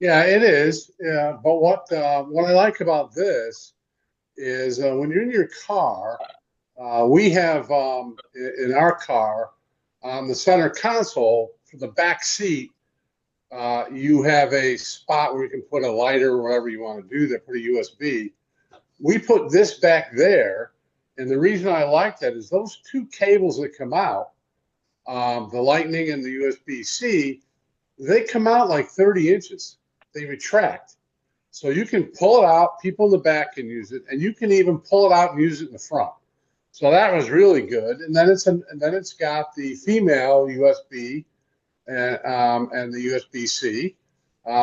Yeah, it is. Yeah, but what I like about this is when you're in your car, we have in our car on the center console for the back seat, you have a spot where you can put a lighter or whatever you want to do there, put a USB. We put this back there, and the reason I like that is those two cables that come out, the Lightning and the USB-C, they come out like 30 inches. They retract. So you can pull it out, people in the back can use it, and you can even pull it out and use it in the front. So that was really good. And then it's got the female USB and the USB-C.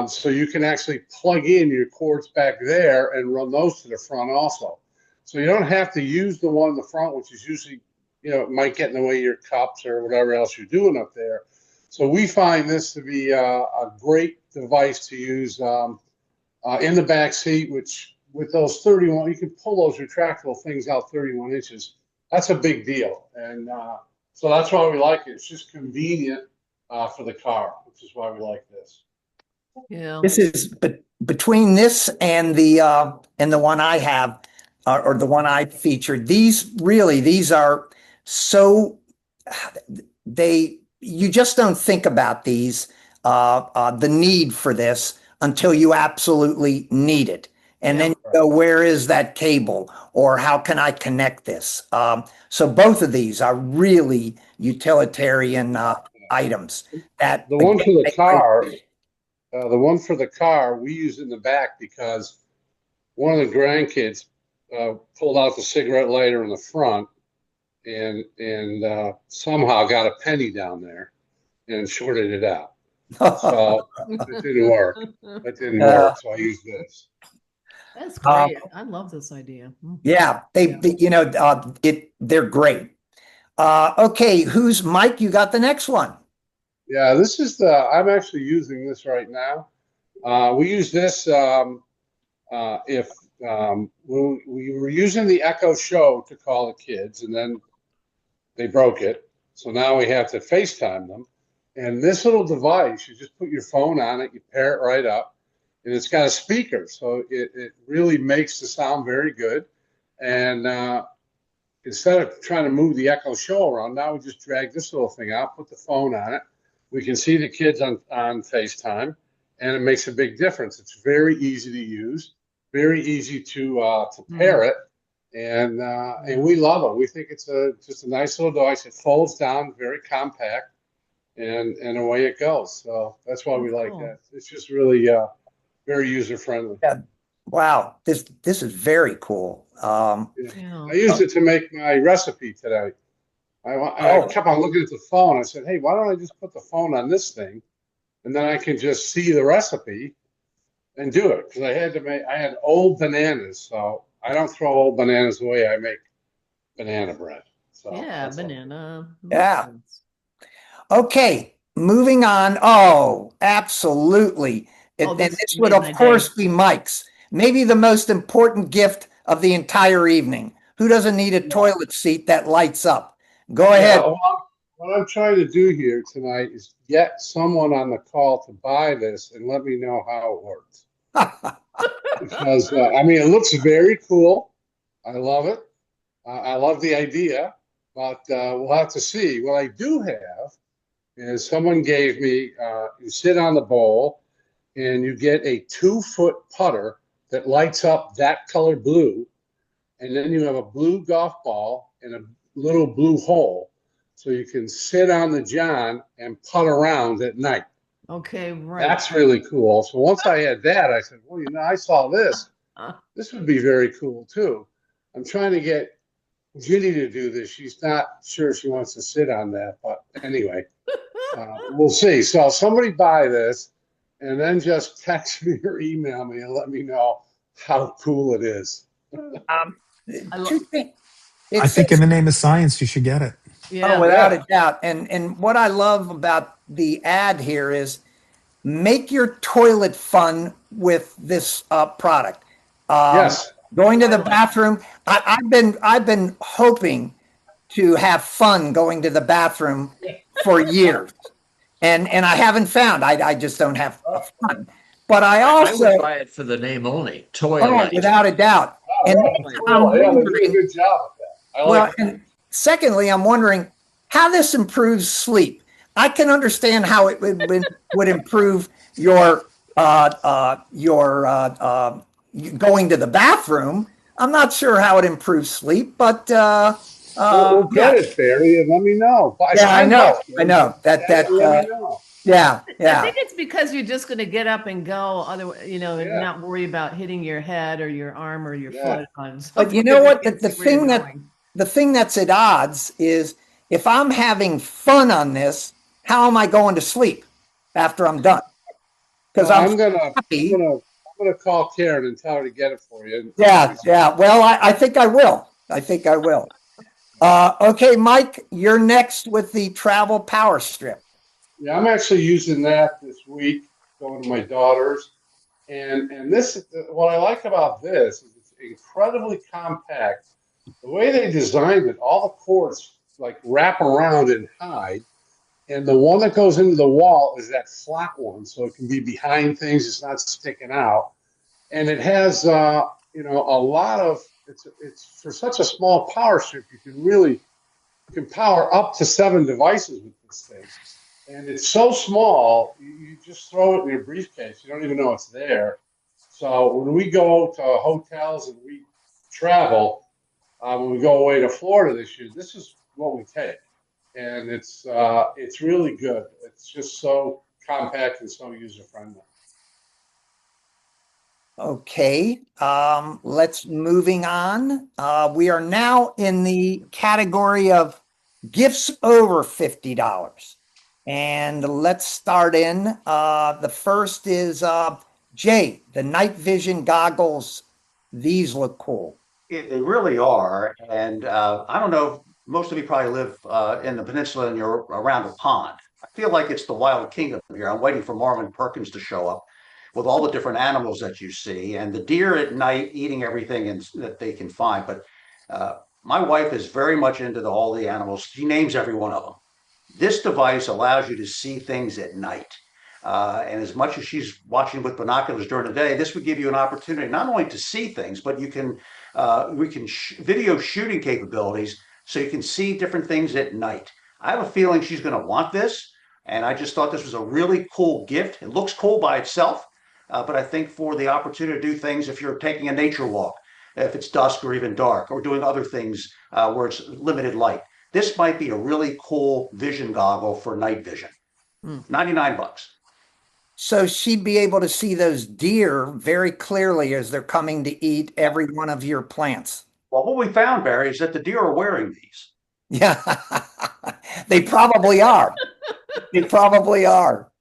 So you can actually plug in your cords back there and run those to the front also. So you don't have to use the one in the front, which is usually, it might get in the way of your cups or whatever else you're doing up there. So we find this to be a great device to use in the back seat, which with those 31, you can pull those retractable things out 31 inches. That's a big deal. And so that's why we like it. It's just convenient for the car, which is why we like this. Yeah. This is between this and the one I have, or the one I featured. These are so you just don't think about these, the need for this until you absolutely need it. And then you go, where is that cable? Or how can I connect this? So both of these are really utilitarian items. The one for the car, we use in the back because one of the grandkids pulled out the cigarette lighter in the front and somehow got a penny down there and shorted it out. So it didn't work. So I used this. That's great. I love this idea. Yeah, they're great. Okay, who's Mike? You got the next one. Yeah, this is I'm actually using this right now. We use this if we were using the Echo Show to call the kids, and then they broke it. So now we have to FaceTime them. And this little device, you just put your phone on it, you pair it right up, and it's got a speaker. So it really makes the sound very good. And instead of trying to move the Echo Show around, now we just drag this little thing out, put the phone on it. We can see the kids on FaceTime, and it makes a big difference. It's very easy to use, very easy to pair it. And we love it. We think it's just a nice little device. It folds down, very compact, and away it goes. So that's why we like that. It's just really very user friendly. Yeah. Wow, this is very cool. I used it to make my recipe today. I kept on looking at the phone. I said, hey, why don't I just put the phone on this thing, and then I can just see the recipe and do it? Because I had old bananas, so I don't throw old bananas away. I make banana bread. So yeah, banana. Yeah. Okay, moving on. Oh, absolutely. And this would, of course, be Mike's. Maybe the most important gift of the entire evening. Who doesn't need a toilet seat that lights up? Go ahead. What I'm trying to do here tonight is get someone on the call to buy this and let me know how it works. Because, it looks very cool. I love it. I love the idea, but we'll have to see. What I do have is someone gave me, you sit on the bowl and you get a 2-foot putter that lights up that color blue. And then you have a blue golf ball and a little blue hole. So you can sit on the john and putt around at night. Okay, right. That's really cool. So once I had that, I said, well, I saw this. This would be very cool too. I'm trying to get Ginny to do this. She's not sure she wants to sit on that, but anyway, we'll see. So somebody buy this and then just text me or email me and let me know how cool it is. Two things. I think in the name of science, you should get it. Yeah. Oh, without a doubt. And what I love about the ad here is make your toilet fun with this product. Yes. Going to the bathroom. I've been hoping to have fun going to the bathroom for years, and I haven't found. I just don't have fun. But I I also would buy it for the name only, Toilet. without a doubt. And I'm Yeah, they do a wondering, good job with that. I well, like it. and secondly, I'm wondering how this improves sleep. I can understand how it would improve your going to the bathroom. I'm not sure how it improves sleep, but We'll get it, Barry, and let me know. yeah, I know. Let me know. yeah, I think it's because you're just going to get up and go, and not worry about hitting your head or your arm or your foot on something. But you know what? that The gets you where thing you're that going. the thing that's at odds is if I'm having fun on this, how am I going to sleep after I'm done? Because Well, I'm I'm gonna happy. I'm gonna call Karen and tell her to get it for you. Yeah. Well, I think I will. Okay, Mike, you're next with the travel power strip. Yeah, I'm actually using that this week, going to my daughter's. And this, what I like about this is it's incredibly compact. The way they designed it, all the cords like wrap around and hide. And the one that goes into the wall is that flat one, so it can be behind things. It's not sticking out, and it has a lot of. It's for such a small power strip, you can power up to 7 devices with this thing, and it's so small you just throw it in your briefcase. You don't even know it's there. So when we go to hotels and we travel, when we go away to Florida this year, this is what we take. And it's really good. It's just so compact and so user friendly. Okay, let's moving on. We are now in the category of gifts over $50. And let's start in. The first is Jay, the night vision goggles. These look cool. They really are. And I don't know, most of you probably live in the peninsula and you're around a pond. I feel like it's the wild kingdom here. I'm waiting for Marvin Perkins to show up with all the different animals that you see and the deer at night eating everything that they can find. But my wife is very much into all the animals. She names every one of them. This device allows you to see things at night. And as much as she's watching with binoculars during the day, this would give you an opportunity not only to see things, but we can video shooting capabilities so you can see different things at night. I have a feeling she's going to want this, and I just thought this was a really cool gift. It looks cool by itself, but I think for the opportunity to do things, if you're taking a nature walk, if it's dusk or even dark, or doing other things where it's limited light, this might be a really cool vision goggle for night vision. $99. So she'd be able to see those deer very clearly as they're coming to eat every one of your plants. Well, what we found, Barry, is that the deer are wearing these. Yeah, they probably are. They probably are.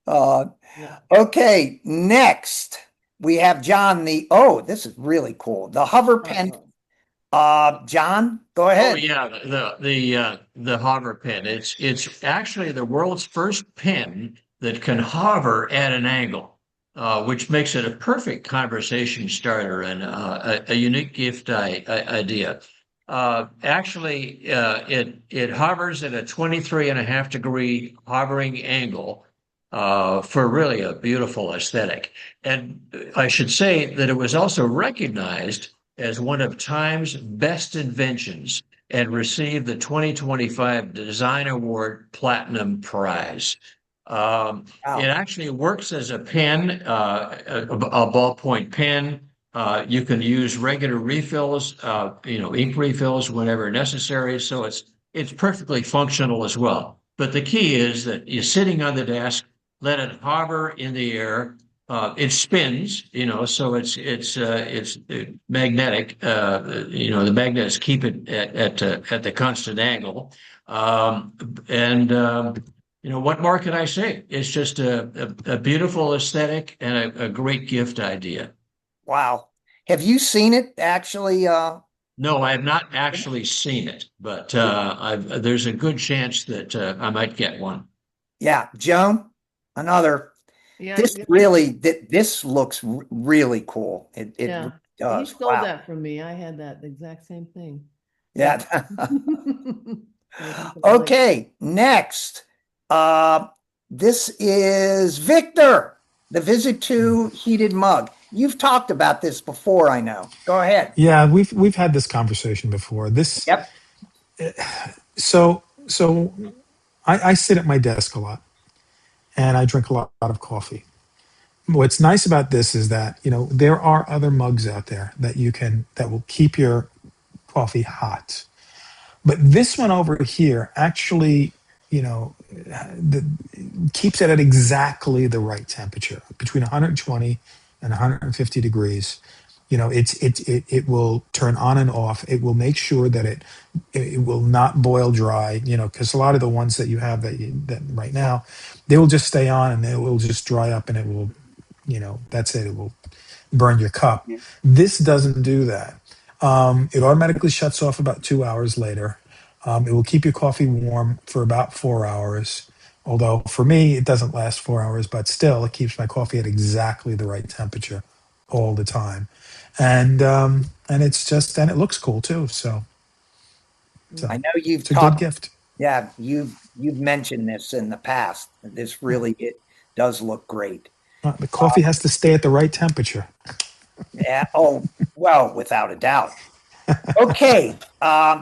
Okay, next we have John. This is really cool. The hover pen. John, go ahead. Oh yeah, the hover pen. It's actually the world's first pen that can hover at an angle, which makes it a perfect conversation starter and a unique gift idea. Actually, it hovers at a 23.5-degree hovering angle for really a beautiful aesthetic. And I should say that it was also recognized as one of Time's best inventions and received the 2025 Design Award Platinum Prize. It Wow. actually works as a pen, a ballpoint pen. You can use regular refills, ink refills whenever necessary. So it's perfectly functional as well. But the key is that you're sitting on the desk, let it hover in the air. It spins, so it's magnetic. The magnets keep it at the constant angle. And what more can I say? It's just a beautiful aesthetic and a great gift idea. Wow. Have you seen it actually? No, I have not actually seen it, but there's a good chance that I might get one. Yeah, Joan, another. Yeah, This looks really cool. It yeah. really He does. stole Wow. that from me. I had that exact same thing. Yeah. I think it might. Okay, next. Uh, this is Victor, the Visit to heated mug. You've talked about this before, I know. Go ahead. Yeah, we've had this conversation before. Yep. So I sit at my desk a lot and I drink a lot of coffee. What's nice about this is that, there are other mugs out there that will keep your coffee hot. But this one over here actually, the, keeps it at exactly the right temperature, between 120 and 150 degrees. It will turn on and off. It will make sure that it will not boil dry. Because a lot of the ones that you have that right now, they will just stay on and they will just dry up and it will, that's it. It will burn your cup. This doesn't do that. It automatically shuts off about 2 hours later. It will keep your coffee warm for about 4 hours. Although for me, it doesn't last 4 hours, but still, it keeps my coffee at exactly the right temperature all the time. And it looks cool too. So I know you've it's a good talked, gift. yeah, you've mentioned this in the past. This really it does look great. The coffee has to stay at the right temperature. Yeah. Oh, well, without a doubt. Okay.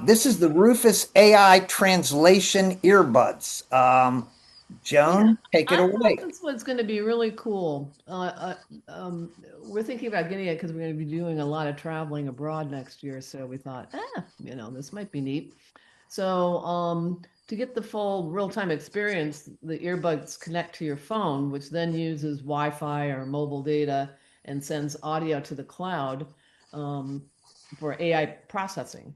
This is the Rufus AI translation earbuds. Yeah, Joan, take it I thought away. this was going to be really cool. We're thinking about getting it because we're going to be doing a lot of traveling abroad next year. So we thought, this might be neat. So to get the full real-time experience, the earbuds connect to your phone, which then uses Wi-Fi or mobile data and sends audio to the cloud for AI processing.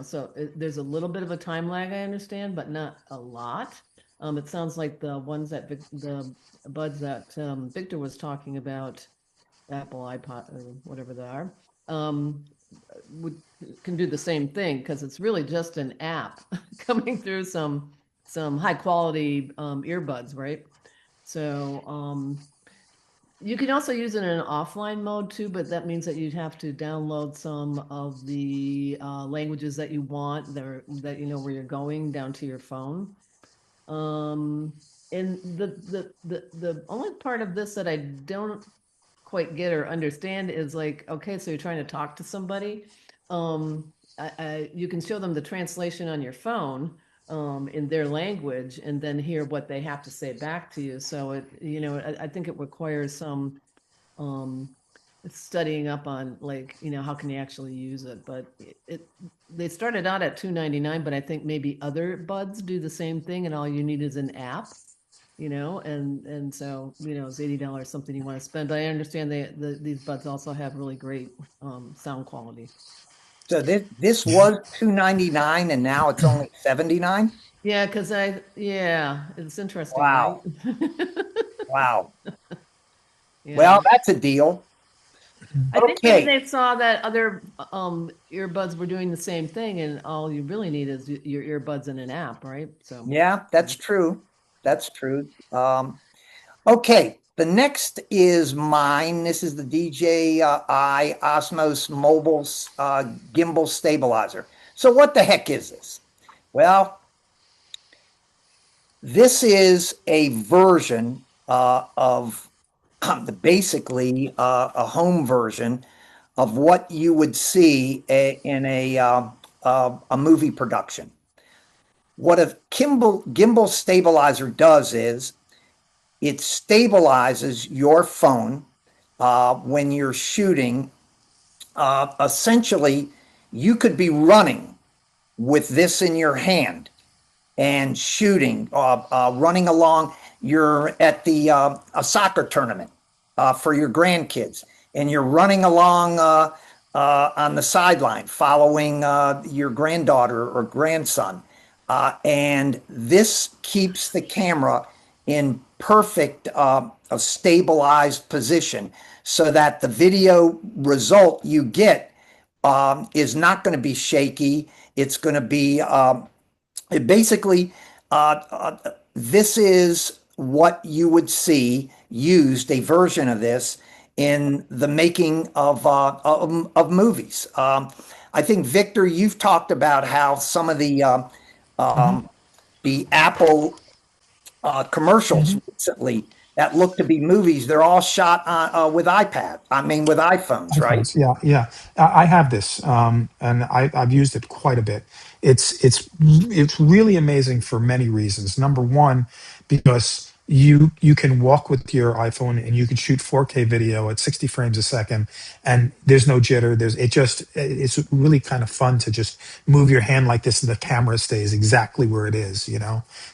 So there's a little bit of a time lag, I understand, but not a lot. It sounds like the ones that the buds that Victor was talking about, Apple iPod or whatever they are, would can do the same thing because it's really just an app coming through some high quality earbuds, right? So you can also use it in an offline mode too, but that means that you'd have to download some of the languages that you want that you know where you're going down to your phone. And the only part of this that I don't quite get or understand is like, okay, so you're trying to talk to somebody. You can show them the translation on your phone in their language and then hear what they have to say back to you. So I think it requires some um, studying up on like, how can you actually use it? But they started out at $2.99, but I think maybe other buds do the same thing and all you need is an app. And so it's $80 something you want to spend. But I understand these buds also have really great sound quality. So this Yeah. was 299 and now it's only 79. Yeah, because it's interesting, right? Wow. Wow. Yeah. Well, that's a deal. I think maybe Okay. they saw that other earbuds were doing the same thing, and all you really need is your earbuds and an app, right? So Yeah, that's true. That's true. Okay. The next is mine. This is the DJI Osmos Mobile Gimbal Stabilizer. So what the heck is this? Well, this is a version of basically a home version of what you would see in a a movie production. What a gimbal stabilizer does is it stabilizes your phone when you're shooting. Essentially, you could be running with this in your hand and shooting, running along. You're at a soccer tournament for your grandkids, and you're running along on the sideline, following your granddaughter or grandson. And this keeps the camera in perfect, a stabilized position so that the video result you get is not going to be shaky. It's going to be basically, this is what you would see used, a version of this in the making of movies. I think, Victor, you've talked about how some of the Apple commercials recently that look to be movies, they're all shot with with iPhones, right? iPhones. Yeah, yeah. I have this, and I've used it quite a bit. It's really amazing for many reasons. Number one, because you can walk with your iPhone and you can shoot 4K video at 60 frames a second, and there's no jitter. It's really kind of fun to just move your hand like this, and the camera stays exactly where it is.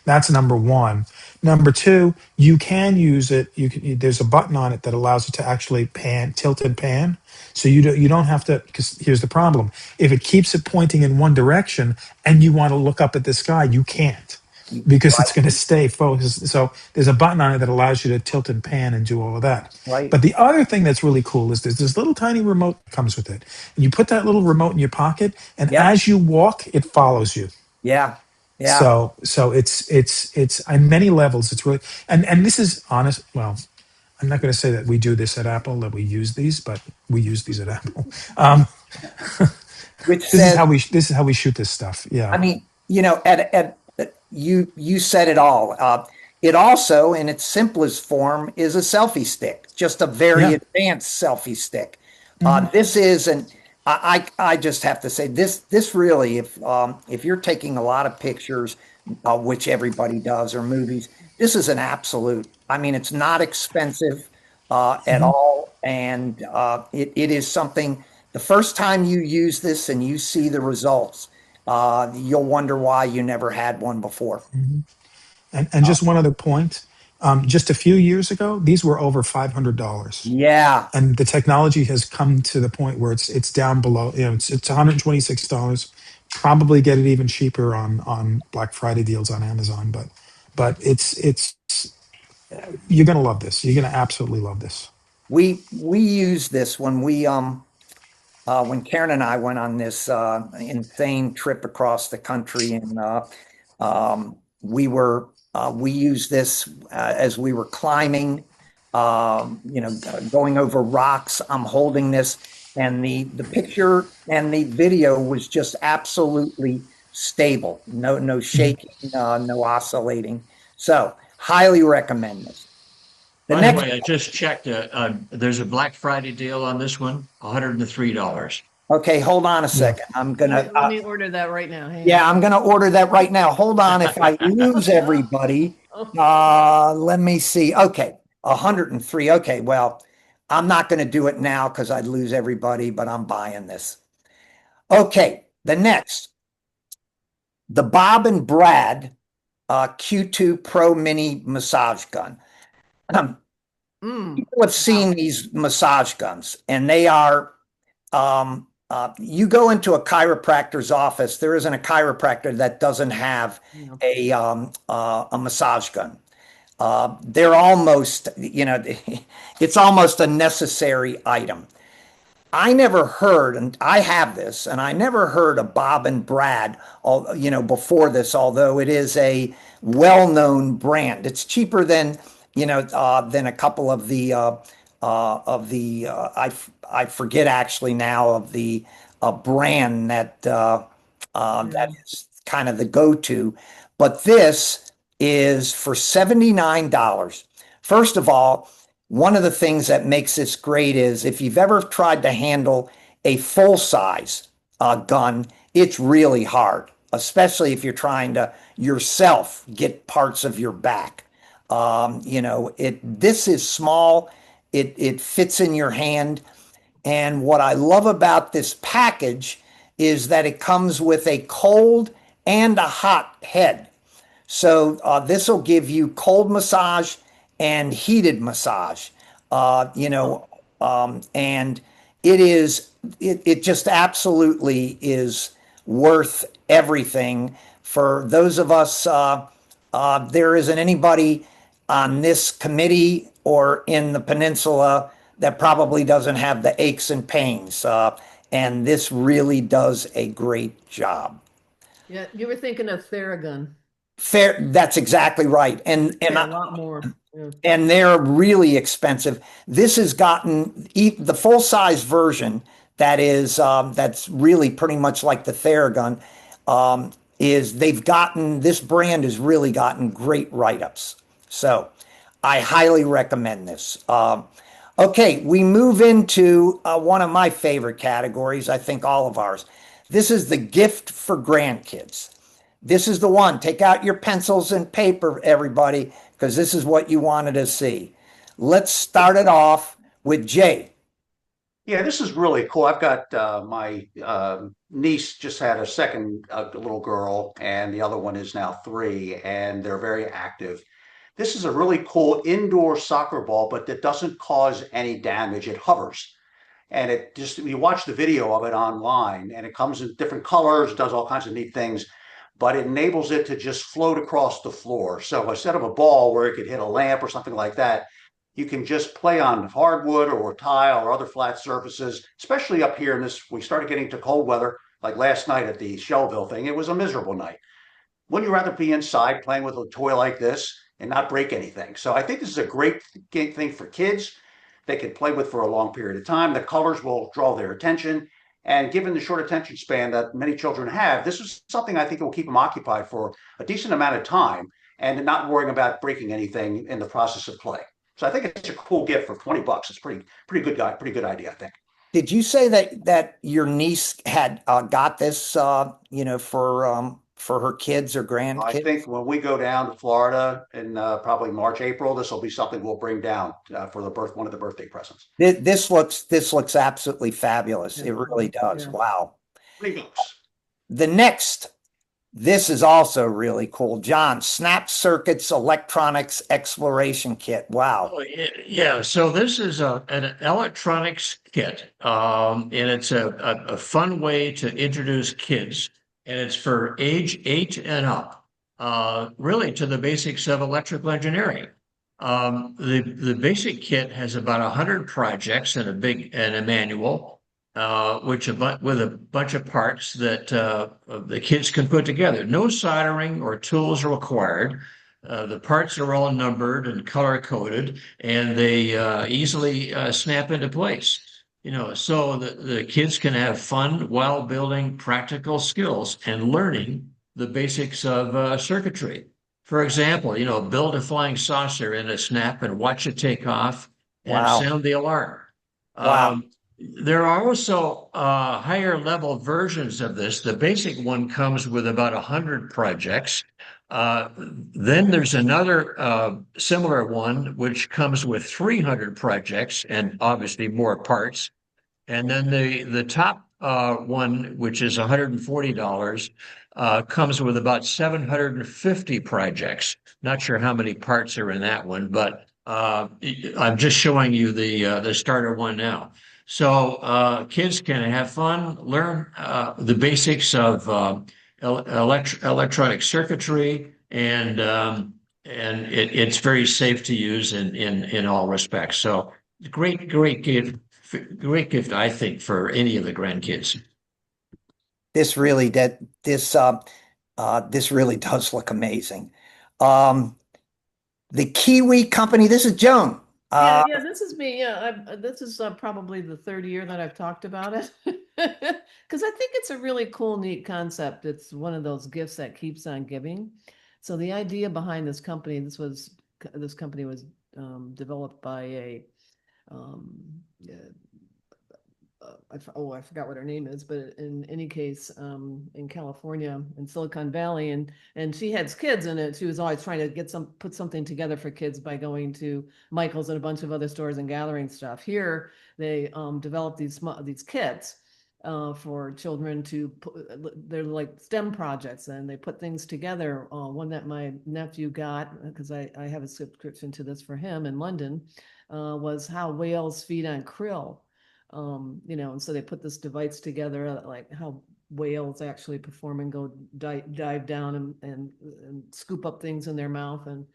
That's number one. Number two, you can use it. There's a button on it that allows you to actually tilt and pan. So you don't have to, because here's the problem. If it keeps it pointing in one direction and you want to look up at the sky, you can't, because it's going to stay focused. So there's a button on it that allows you to tilt and pan and do all of that. Right. But the other thing that's really cool is there's this little tiny remote that comes with it. And you put that little remote in your pocket, and Yep. as you walk, it follows you. Yeah. Yeah. So it's on many levels. It's really, and this is honest. Well, I'm not going to say that we do this at Apple, that we use these, but we use these at Apple. Which This is says, this is how we shoot this stuff. Yeah. I mean, at you said it all. It also, in its simplest form, is a selfie stick, just a very Yeah. advanced selfie stick. This is an I just have to say this really, if you're taking a lot of pictures, which everybody does, or movies, this is an absolute. I mean, it's not expensive at all, and it is something. The first time you use this and you see the results, you'll wonder why you never had one before. And just one other point. Just a few years ago, these were over $500. Yeah, And the technology has come to the point where it's down below. It's $126. Probably get it even cheaper on Black Friday deals on Amazon. But it's you're gonna love this. You're gonna absolutely love this. we used this when Karen and I went on this insane trip across the country, and we used this as we were climbing, going over rocks. I'm holding this, and the picture and the video was just absolutely stable. No shaking, no oscillating. So highly recommend this. By the way, I just checked. There's a Black Friday deal on this one, $103. Okay, hold on a second. I'm gonna. Let me order that right now. Hang Yeah, I'm going to order that right now. Hold on. If I lose everybody, let me see. Okay, 103. Okay, well, I'm not going to do it now because I'd lose everybody, but I'm buying this. Okay, the next, the Bob and Brad Q2 Pro Mini Massage Gun. People have seen these massage guns, and they are. You go into a chiropractor's office. There isn't a chiropractor that doesn't have a massage gun. They're almost, it's almost a necessary item. I never heard, and I have this, and I never heard of Bob and Brad, before this, although it is a well-known brand. It's cheaper than a couple of I forget actually now of the brand that that is kind of the go-to, but this is for $79. First of all, one of the things that makes this great is if you've ever tried to handle a full-size gun, it's really hard, especially if you're trying to yourself get parts of your back. This is small, it fits in your hand. And what I love about this package is that it comes with a cold and a hot head. So this will give you cold massage and heated massage. And it just absolutely is worth everything for those of us. There isn't anybody on this committee or in the peninsula that probably doesn't have the aches and pains. And this really does a great job. Yeah, you were thinking of Theragun. Fair, that's exactly right. Yeah, a lot more. Yeah. And they're really expensive. This has gotten the full size version that's really pretty much like the Theragun. Is they've gotten this brand has really gotten great write-ups. So I highly recommend this. Okay, we move into one of my favorite categories, I think all of ours. This is the gift for grandkids. This is the one. Take out your pencils and paper, everybody, because this is what you wanted to see. Let's start it off with Jay. Yeah, this is really cool. I've got my niece just had a second little girl, and the other one is now 3, and they're very active. This is a really cool indoor soccer ball, but that doesn't cause any damage. It hovers. And it just, you watch the video of it online, and it comes in different colors, does all kinds of neat things, but it enables it to just float across the floor. So instead of a ball where it could hit a lamp or something like that, you can just play on hardwood or tile or other flat surfaces, especially up here in this. We started getting to cold weather, like last night at the Shelville thing. It was a miserable night. Wouldn't you rather be inside playing with a toy like this and not break anything? So I think this is a great thing for kids. They can play with for a long period of time. The colors will draw their attention. And given the short attention span that many children have, this is something I think will keep them occupied for a decent amount of time and not worrying about breaking anything in the process of play. So I think it's a cool gift for $20. It's pretty good guy, pretty good idea, I think. Did you say that your niece had got this, for her kids or I grandkids? think when we go down to Florida in probably March, April, this will be something we'll bring down for one of the birthday presents. This looks absolutely fabulous. It really does. Yeah. Wow. $3. The next, this is also really cool. John, Snap Circuits Electronics Exploration Kit. Wow. Oh, yeah. So this is an electronics kit, and it's a fun way to introduce kids, and it's for age 8 and up, really to the basics of electrical engineering. The basic kit has about 100 projects and a manual, with a bunch of parts that the kids can put together. No soldering or tools are required. The parts are all numbered and color coded, and they easily snap into place. So the kids can have fun while building practical skills and learning the basics of circuitry. For example, build a flying saucer in a snap and watch it take off and Wow. sound the alarm. Wow. There are also higher level versions of this. The basic one comes with about 100 projects. Then there's another similar one which comes with 300 projects and obviously more parts. And then the top one, which is $140, comes with about 750 projects. Not sure how many parts are in that one, but I'm just showing you the starter one now. So kids can have fun, learn the basics of electronic circuitry, and it's very safe to use in all respects. So great gift, I think, for any of the grandkids. This really did this really does look amazing. Um, the Kiwi company, this is Joan. Yeah, this is me. Yeah, this is probably the third year that I've talked about it because I think it's a really cool, neat concept. It's one of those gifts that keeps on giving. So the idea behind this company, this company was developed by a I forgot what her name is, but in any case, in California, in Silicon Valley, and she has kids in it. She was always trying to put something together for kids by going to Michael's and a bunch of other stores and gathering stuff. Here, they developed these kits for children to put, they're like STEM projects, and they put things together. One that my nephew got, because I have a subscription to this for him in London, was how whales feed on krill. And so they put this device together, like how whales actually perform and go dive down and scoop up things in their mouth. And,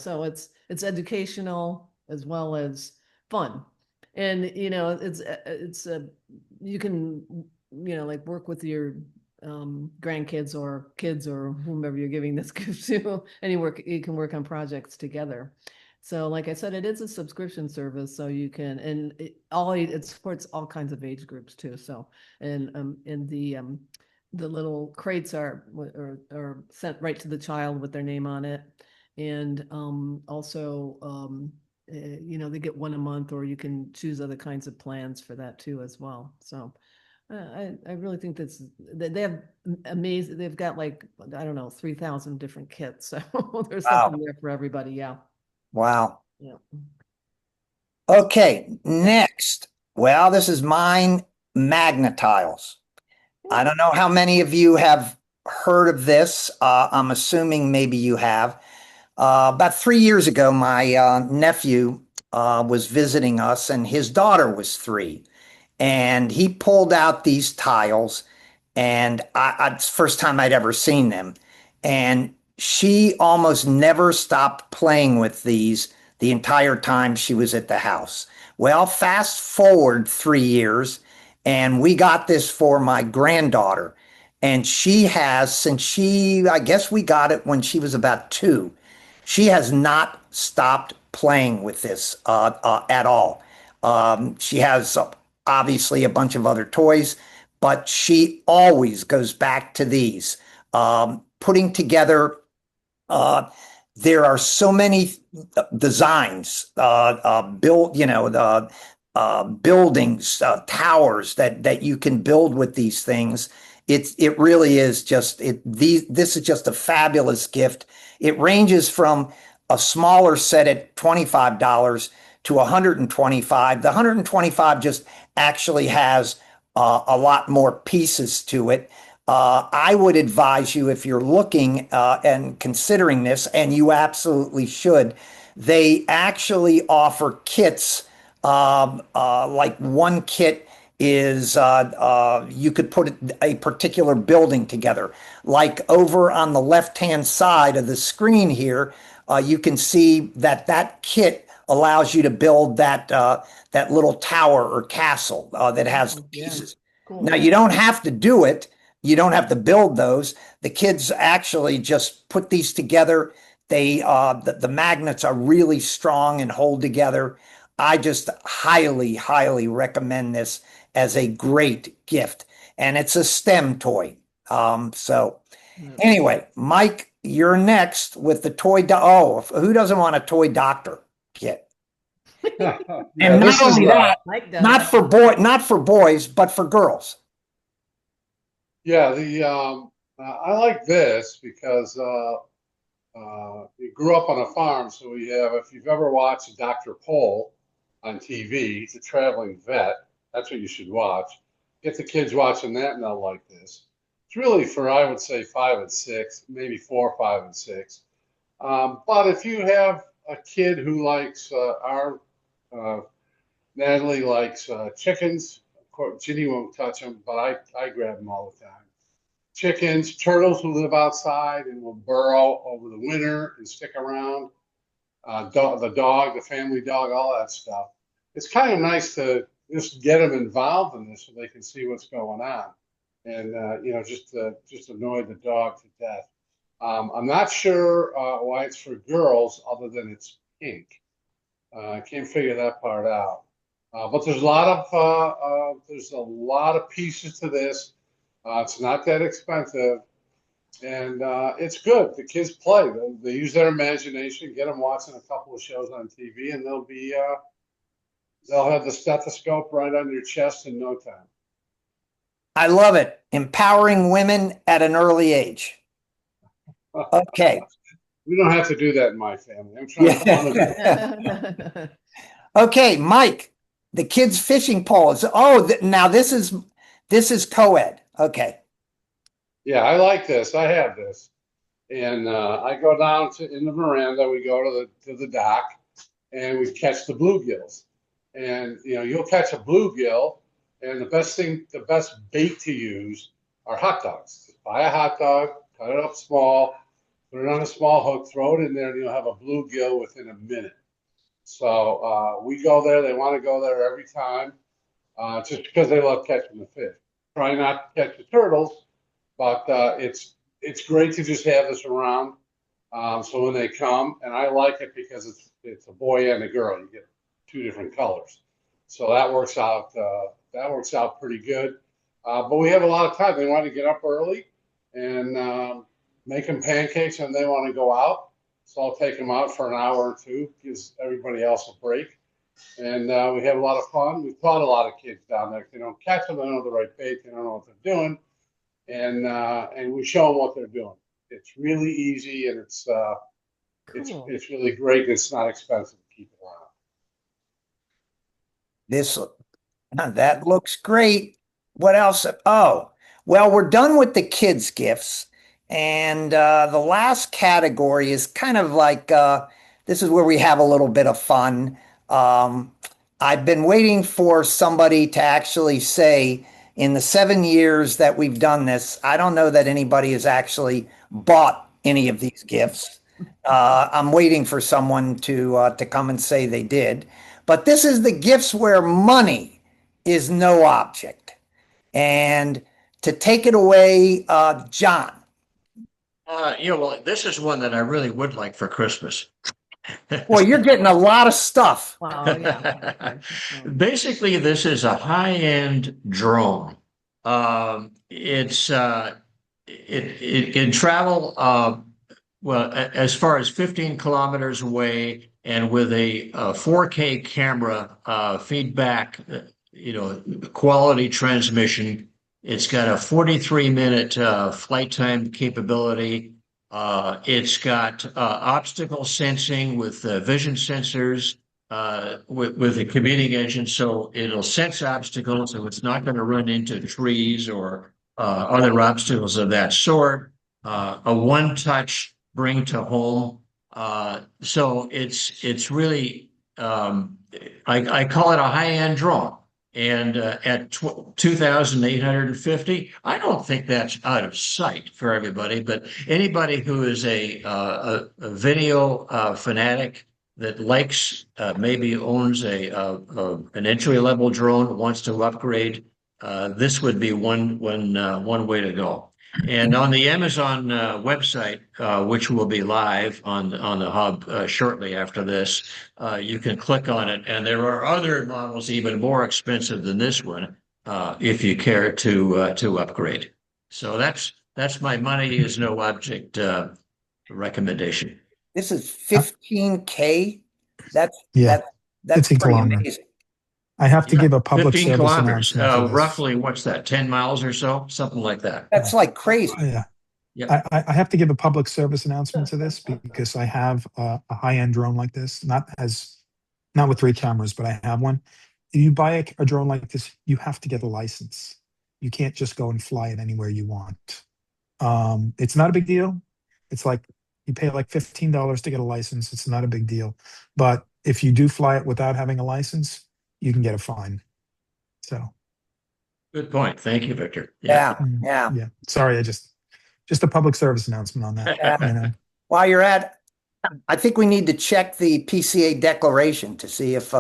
so it's educational as well as fun. And, it's you can, like work with your grandkids or kids or whomever you're giving this gift to, and you can work on projects together. So like I said, it is a subscription service, so you can, and it supports all kinds of age groups too. So, and the little crates are sent right to the child with their name on it. And also, they get one a month, or you can choose other kinds of plans for that too as well. So I really think they have amazing, they've got like, I don't know, 3,000 different kits. So there's something there for everybody. Yeah. Wow. Yeah. Okay, next. Well, this is mine, Magnetiles. I don't know how many of you have heard of this. I'm assuming maybe you have. About 3 years ago, my nephew was visiting us, and his daughter was 3. And he pulled out these tiles, and it's the first time I'd ever seen them. And she almost never stopped playing with these the entire time she was at the house. Well, fast forward 3 years, and we got this for my granddaughter. And she has, I guess we got it when she was about 2, she has not stopped playing with this at all. She has obviously a bunch of other toys, but she always goes back to these. Putting together, there are so many designs, buildings, towers that you can build with these things. It really is this is just a fabulous gift. It ranges from a smaller set at $25 to 125. The 125 just actually has a lot more pieces to it. I would advise you, if you're looking and considering this, and you absolutely should, they actually offer kits. Like one kit is you could put a particular building together. Like over on the left-hand side of the screen here, you can see that kit allows you to build that little tower or castle that has the Yeah. pieces. Cool. Now, you don't have to do it. You don't have to build those. The kids actually just put these together. The magnets are really strong and hold together. I just highly, highly recommend this as a great gift. And it's a STEM toy. So Yeah. anyway, Mike, you're next with the oh, who doesn't want a toy doctor kit? Yeah, And this not is only that, Mike does. not for boys, but for girls. yeah, I like this because we grew up on a farm, so we have, if you've ever watched Dr. Pol on TV, he's a traveling vet. That's what you should watch. Get the kids watching that, and they'll like this. It's really for, I would say, 5 and 6, maybe 4, 5, and 6. But if you have a kid who likes uh, Natalie likes chickens. Of course, Ginny won't touch them, but I grab them all the time. Chickens, turtles who live outside and will burrow over the winter and stick around. The dog, the family dog, all that stuff. It's kind of nice to just get them involved in this so they can see what's going on, and just annoy the dog to death. I'm not sure why it's for girls, other than it's pink. I can't figure that part out. But there's a lot of pieces to this. It's not that expensive, and it's good. The kids play. They use their imagination. Get them watching a couple of shows on TV, and They'll have the stethoscope right on your chest in no time. I love it. Empowering women at an early age. Okay. We don't have to do that in my family. I'm trying to fund it. Yeah. Okay, Mike, the kids' fishing poles. Oh, now this is co-ed. Okay. Yeah, I like this. I have this. And I go down to in the veranda, we go to the dock and we catch the bluegills. And you'll catch a bluegill, and the best bait to use are hot dogs. Just buy a hot dog, cut it up small, put it on a small hook, throw it in there, and you'll have a bluegill within a minute. So we go there. They want to go there every time, just because they love catching the fish. Try not to catch the turtles, but it's great to just have this around. So when they come, and I like it because it's a boy and a girl. You get two different colors, so that works out. That works out pretty good. But we have a lot of time. They want to get up early and make them pancakes, and they want to go out. So I'll take them out for an hour or two, gives everybody else a break. And we have a lot of fun. We've taught a lot of kids down there. If they don't catch them, they don't know the right bait, they don't know what they're doing. And we show them what they're doing. It's really easy, and Cool. it's really great, and it's not expensive to keep it around. That looks great. What else? Oh, well, we're done with the kids' gifts. And the last category is kind of like this is where we have a little bit of fun. I've been waiting for somebody to actually say, in the 7 years that we've done this, I don't know that anybody has actually bought any of these gifts. I'm waiting for someone to come and say they did. But this is the gifts where money is no object. And to take it away, John. Well, this is one that I really would like for Christmas. Well, you're getting a lot of stuff. Wow, yeah. Basically, this is a high-end drone. It can travel well as far as 15 kilometers away, and with a 4K camera feedback, quality transmission. It's got a 43-minute flight time capability. It's got obstacle sensing with vision sensors with a commuting engine, so it'll sense obstacles, so it's not going to run into trees or other obstacles of that sort. A one-touch bring to home. So it's really I call it a high-end drone. And at 2,850, I don't think that's out of sight for everybody. But anybody who is a video fanatic that likes, maybe owns an entry level drone, wants to upgrade, this would be one way to go. And on the Amazon website, which will be live on the hub shortly after this, you can click on it, and there are other models even more expensive than this one, if you care to upgrade. So that's my money is no object recommendation. This is 15K. That's It's pretty kilometer. amazing. I have to give a public 15 service kilometers, announcement for this. roughly, what's that, 10 miles or so, something like that. That's like crazy. Yeah. Yeah. I have to give a public service announcement to this because I have a high-end drone like this, not with 3 cameras, but I have one. If you buy a drone like this, you have to get a license. You can't just go and fly it anywhere you want. It's not a big deal. It's like you pay like $15 to get a license. It's not a big deal. But if you do fly it without having a license, you can get a fine. So Good point. Thank you, Victor. Yeah. Sorry, I just a public service announcement on that. Yeah. While you're at, I think we need to check the PCA declaration to see if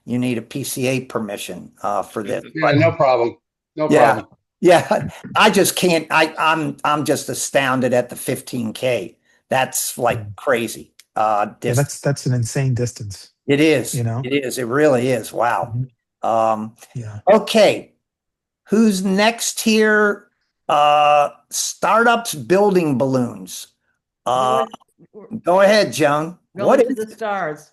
you need a PCA permission for this. Yeah, no problem. No Yeah. problem. Yeah, I just can't. I'm just astounded at the 15K. That's like crazy. Yeah, that's an insane distance. It is. You know? It is. It really is. Wow. Yeah. Okay. Who's next here? Startups building balloons. Go ahead, Joan. Going What to is the stars.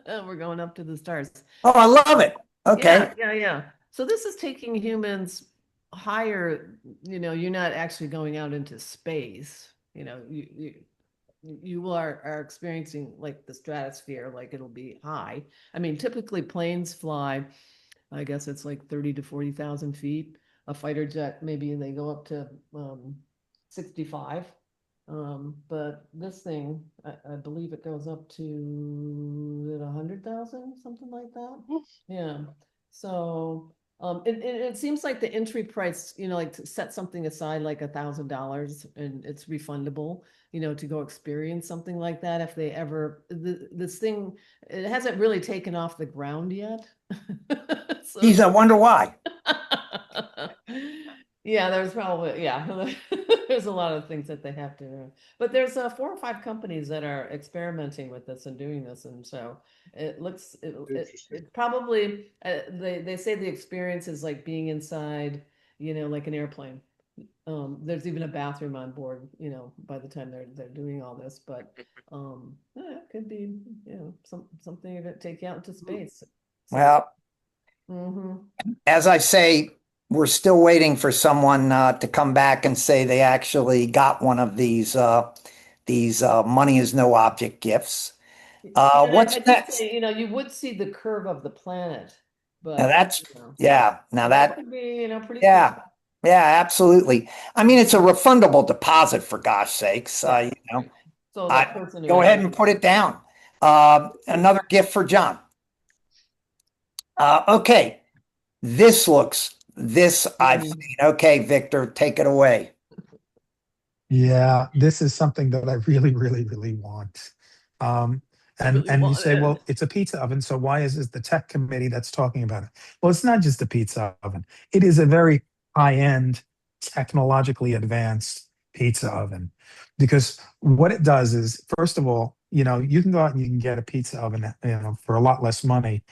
We're going up to the stars. Oh, I love it. Okay. Yeah. So this is taking humans higher, you're not actually going out into space. You are experiencing like the stratosphere, like it'll be high. I mean, typically planes fly, I guess it's like 30 to 40,000 feet. A fighter jet, maybe they go up to 65. But this thing, I believe it goes up to 100,000, something like that. Yeah. So it seems like the entry price, like to set something aside like $1,000 and it's refundable, to go experience something like that. If they ever, this thing, it hasn't really taken off the ground yet. Geez, I wonder why. Yeah, there's probably, there's a lot of things that they have to, but there's 4 or 5 companies that are experimenting with this and doing this. And so it looks, it probably, they say the experience is like being inside, like an airplane. There's even a bathroom on board, by the time they're doing all this, but it could be, something to take you out into space. Well, as I say, we're still waiting for someone to come back and say they actually got one of these money is no object gifts. What's I did next? say, you would see the curve of the planet, but Now that's yeah. Now that that could be, pretty yeah. cool. Yeah, absolutely. I mean, it's a refundable deposit for gosh sakes. Right, right. So that person who Go ahead has and put it down. Another gift for John. Okay, this I've seen. Okay, Victor, take it away. Yeah, this is something that I really, really, really want. And you say, well, it's a pizza oven, so why is this the tech committee that's talking about it? Well, it's not just a pizza oven. It is a very high-end, technologically advanced pizza oven. Because what it does is, first of all, you can go out and you can get a pizza oven, for a lot less money.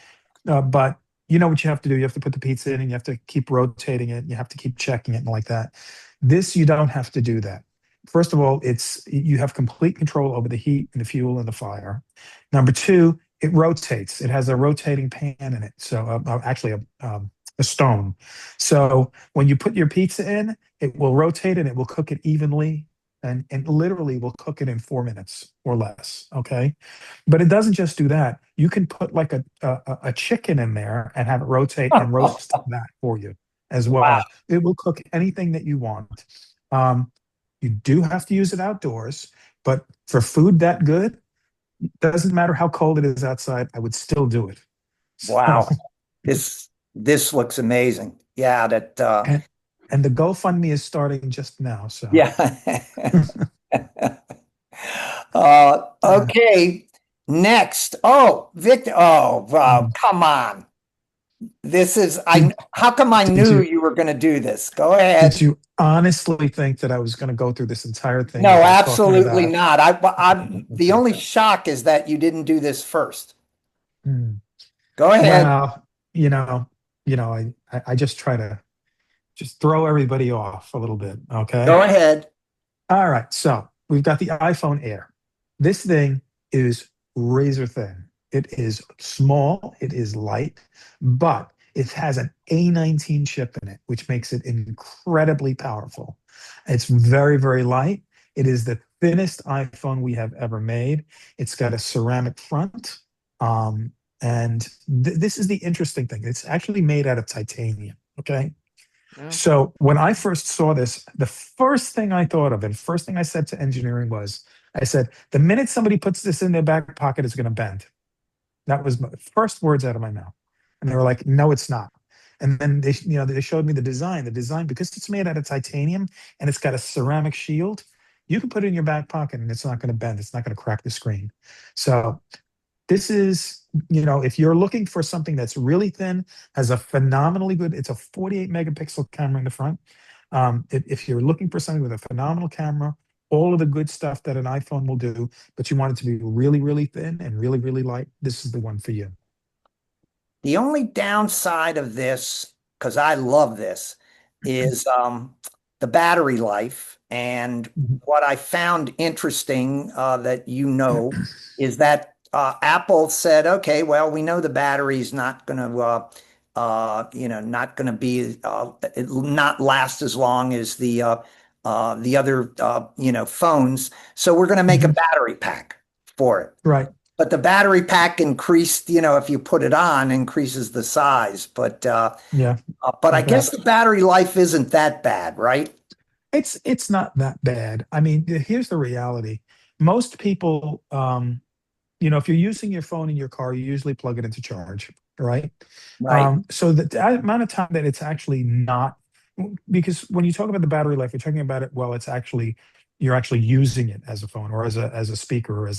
But you know what you have to do? You have to put the pizza in and you have to keep rotating it. You have to keep checking it and like that. This, you don't have to do that. First of all, you have complete control over the heat and the fuel and the fire. Number two, it rotates. It has a rotating pan in it. So actually a stone. So when you put your pizza in, it will rotate and it will cook it evenly and literally will cook it in 4 minutes or less. Okay. But it doesn't just do that. You can put like a chicken in there and have it rotate and roast that for you as well. Wow. It will cook anything that you want. You do have to use it outdoors, but for food that good, doesn't matter how cold it is outside, I would still do it. Wow. This looks amazing. Yeah, that and the GoFundMe is starting just now. So yeah. Okay. Next. Oh, Victor. Oh, come on. This is how come I knew you were going to do this? Go ahead. Did you honestly think that I was going to go through this entire thing? No, absolutely not. The only shock is that you didn't do this first. Go ahead. Well, I just try to just throw everybody off a little bit. Okay. Go ahead. All right. So we've got the iPhone Air. This thing is razor thin. It is small, it is light, but it has an A19 chip in it, which makes it incredibly powerful. It's very, very light. It is the thinnest iPhone we have ever made. It's got a ceramic front. And this is the interesting thing. It's actually made out of titanium. Okay. Yeah. So when I first saw this, the first thing I thought of and first thing I said to engineering was, I said, the minute somebody puts this in their back pocket, it's going to bend. That was my first words out of my mouth. And they were like, no, it's not. And then they showed me the design. The design, because it's made out of titanium and it's got a ceramic shield, you can put it in your back pocket and it's not going to bend. It's not going to crack the screen. So this is, if you're looking for something that's really thin, has a phenomenally good, it's a 48 megapixel camera in the front. If you're looking for something with a phenomenal camera, all of the good stuff that an iPhone will do, but you want it to be really, really thin and really, really light, this is the one for you. The only downside of this, because I love this, is the battery life. And what I found interesting that is that Apple said, okay, well, we know the battery's not going to, not going to be, it'll not last as long as the other, phones. So we're going to make a Mhm. battery pack for it. Right. But the battery pack increased, if you put it on, increases the size. Yeah. But I I guess bet. the battery life isn't that bad, right? It's not that bad. I mean, here's the reality. Most people, if you're using your phone in your car, you usually plug it into charge, right? Right. So that amount of time that it's actually not, because when you talk about the battery life, you're talking about it, well, you're actually using it as a phone or as a speaker or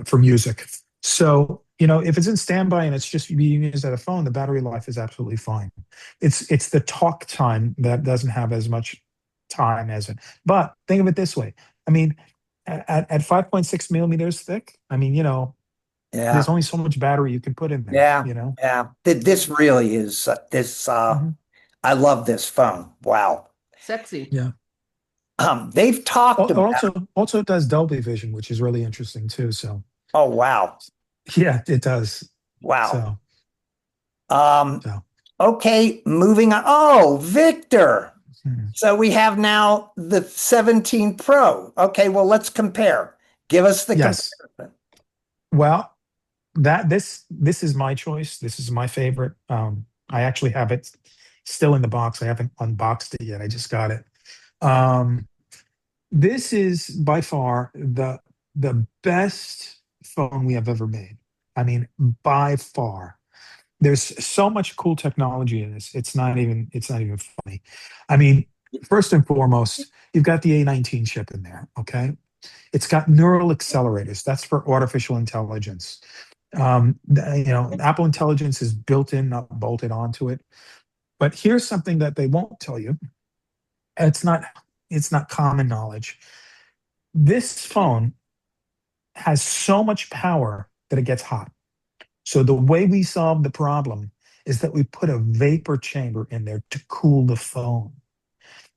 for music. So, if it's in standby and it's just being used as a phone, the battery life is absolutely fine. It's the talk time that doesn't have as much time as it. But think of it this way. I mean, at 5.6 millimeters thick, I mean, there's Yeah. only so much battery you can put in there, Yeah. Yeah. This really is this. Mhm. I love this phone. Wow. Sexy. Yeah. They've talked about. Also it does Dolby Vision, which is really interesting too. So Oh, wow. yeah, it does. Wow. So Um, so okay, moving on. Oh, Victor. hmm. So we have now the 17 Pro. Okay, well, let's compare. Give us the Yes. comparison. Well, this is my choice. This is my favorite. I actually have it still in the box. I haven't unboxed it yet. I just got it. Um, this is by far the best phone we have ever made. I mean, by far. There's so much cool technology in this. It's not even funny. I mean, first and foremost, you've got the A19 chip in there, okay? It's got neural accelerators. That's for artificial intelligence. Apple Intelligence is built in, not bolted onto it. But here's something that they won't tell you. It's not it's not common knowledge. This phone has so much power that it gets hot. So the way we solve the problem is that we put a vapor chamber in there to cool the phone.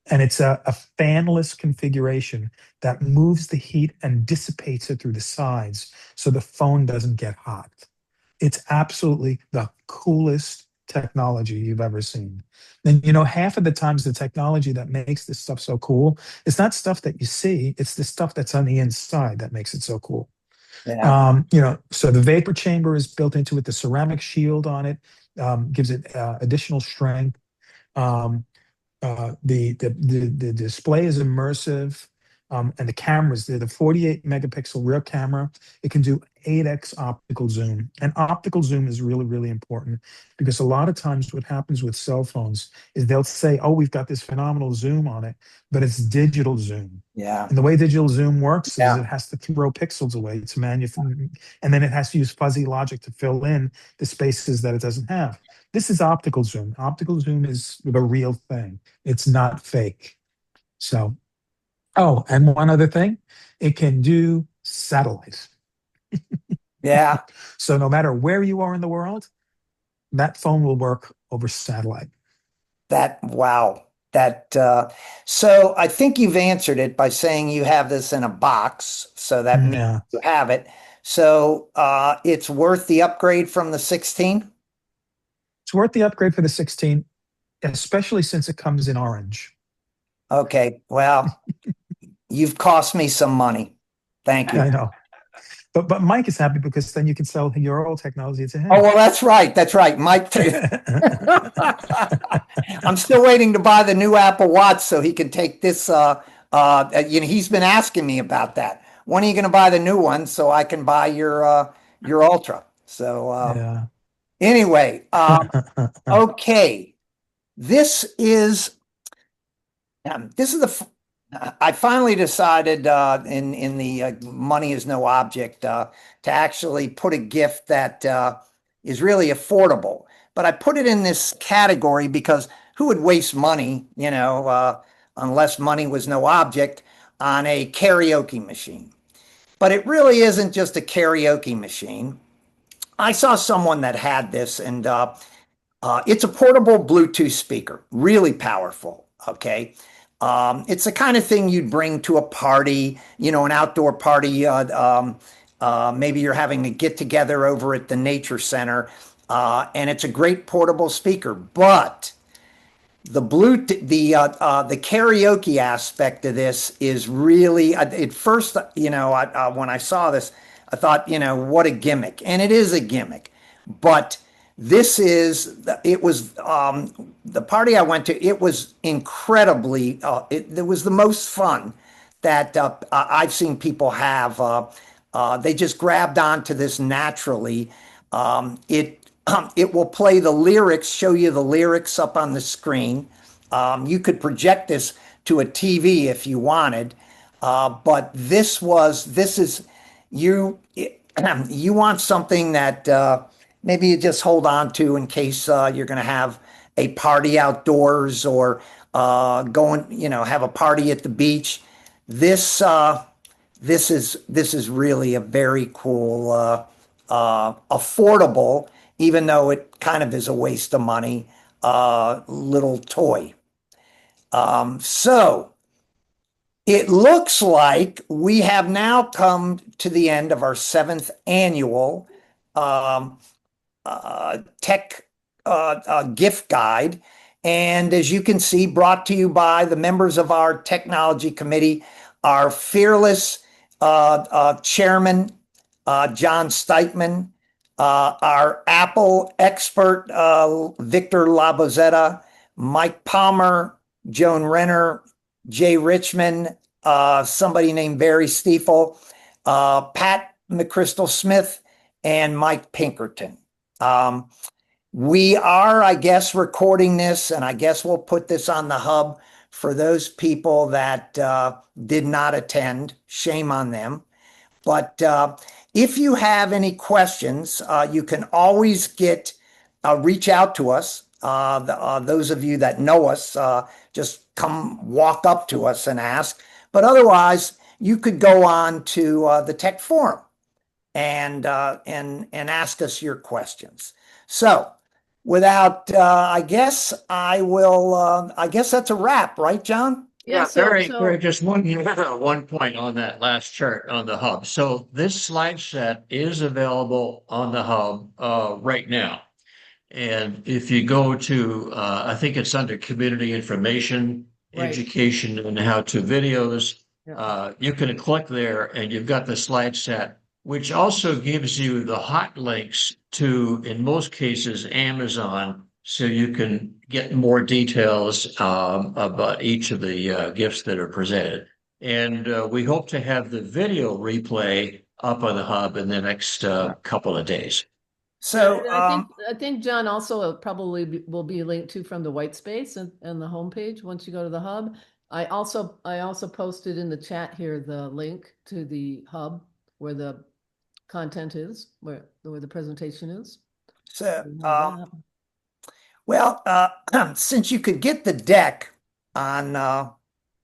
And it's a fanless configuration that moves the heat and dissipates it through the sides so the phone doesn't get hot. It's absolutely the coolest technology you've ever seen. And half of the times the technology that makes this stuff so cool, it's not stuff that you see, it's the stuff that's on the inside that makes it so cool. Yeah. So the vapor chamber is built into it, the ceramic shield on it gives it additional strength. Um, the display is immersive, and the cameras, they're the 48 megapixel rear camera. It can do 8x optical zoom, and optical zoom is really, really important because a lot of times what happens with cell phones is they'll say, oh, we've got this phenomenal zoom on it, but it's digital zoom. Yeah. And the way digital zoom works is Yeah. it has to throw pixels away to manufacture, and then it has to use fuzzy logic to fill in the spaces that it doesn't have. This is optical zoom. Optical zoom is the real thing. It's not fake. So, oh, and one other thing, it can do satellite. Yeah. So no matter where you are in the world, that phone will work over satellite. Wow. So I think you've answered it by saying you have this in a box. So that means Yeah, you have it. So it's worth the upgrade from the 16? it's worth the upgrade for the 16, especially since it comes in orange. Okay. Well, you've cost me some money. Thank you. I know. But Mike is happy because then you can sell your old technology to Oh, him. well, that's right. That's right. Mike, I'm still waiting to buy the new Apple Watch so he can take this. He's been asking me about that. When are you going to buy the new one so I can buy your Ultra? So Yeah. anyway, okay. This is I finally decided in the money is no object to actually put a gift that is really affordable. But I put it in this category because who would waste money, unless money was no object, on a karaoke machine? But it really isn't just a karaoke machine. I saw someone that had this, and it's a portable Bluetooth speaker, really powerful. Okay. It's the kind of thing you'd bring to a party, an outdoor party. Maybe you're having a get together over at the nature center, and it's a great portable speaker. But the karaoke aspect of this is really at first, when I saw this, I thought, what a gimmick, and it is a gimmick. But it was the party I went to. It was incredibly. It was the most fun that I've seen people have. They just grabbed onto this naturally. It will play the lyrics, show you the lyrics up on the screen. You could project this to a TV if you wanted, but this is you. You want something that maybe you just hold on to in case you're going to have a party outdoors or have a party at the beach. This this is really a very cool, affordable, even though it kind of is a waste of money, little toy. So it looks like we have now come to the end of our 7th annual tech gift guide. And as you can see, brought to you by the members of our technology committee, our fearless chairman, John Steitman, our Apple expert, Victor Labozetta, Mike Palmer, Joan Renner, Jay Richmond, somebody named Barry Stiefel, Pat McChrystal Smith, and Mike Pinkerton. We are, I guess, recording this, and I guess we'll put this on the hub for those people that did not attend. Shame on them. But if you have any questions, you can always reach out to us. Those of you that know us, just come walk up to us and ask. But otherwise, you could go on to the Tech Forum and ask us your questions. So, I guess that's a wrap, right, John? Yeah, very just one point on that last chart on the hub. So this slide set is available on the hub right now. And if you go to, I think it's under community information, Right. education and how to videos, Yeah. you can click there and you've got the slide set, which also gives you the hot links to, in most cases, Amazon, so you can get more details about each of the gifts that are presented. And we hope to have the video replay up on the hub in the next couple of days. So And I think John also probably will be linked to from the white space and the homepage once you go to the hub. I also posted in the chat here the link to the hub where the content is, where the presentation is. Well, since you could get the deck on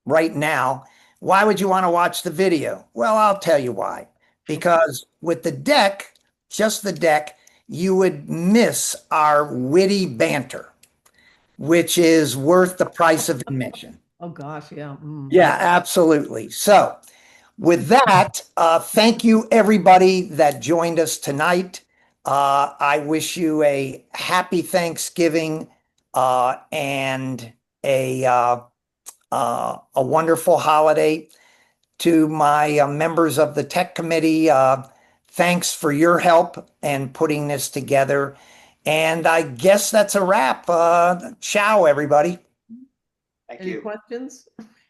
right now, why would you want to watch the video? Well, I'll tell you why. Because with the deck, just the deck, you would miss our witty banter, which is worth the price of admission. Oh gosh, yeah. Yeah, absolutely. So with that, thank you everybody that joined us tonight. I wish you a happy Thanksgiving and a wonderful holiday. To my members of the tech committee, thanks for your help and putting this together. And I guess that's a wrap. Ciao, everybody. Thank Any you. questions?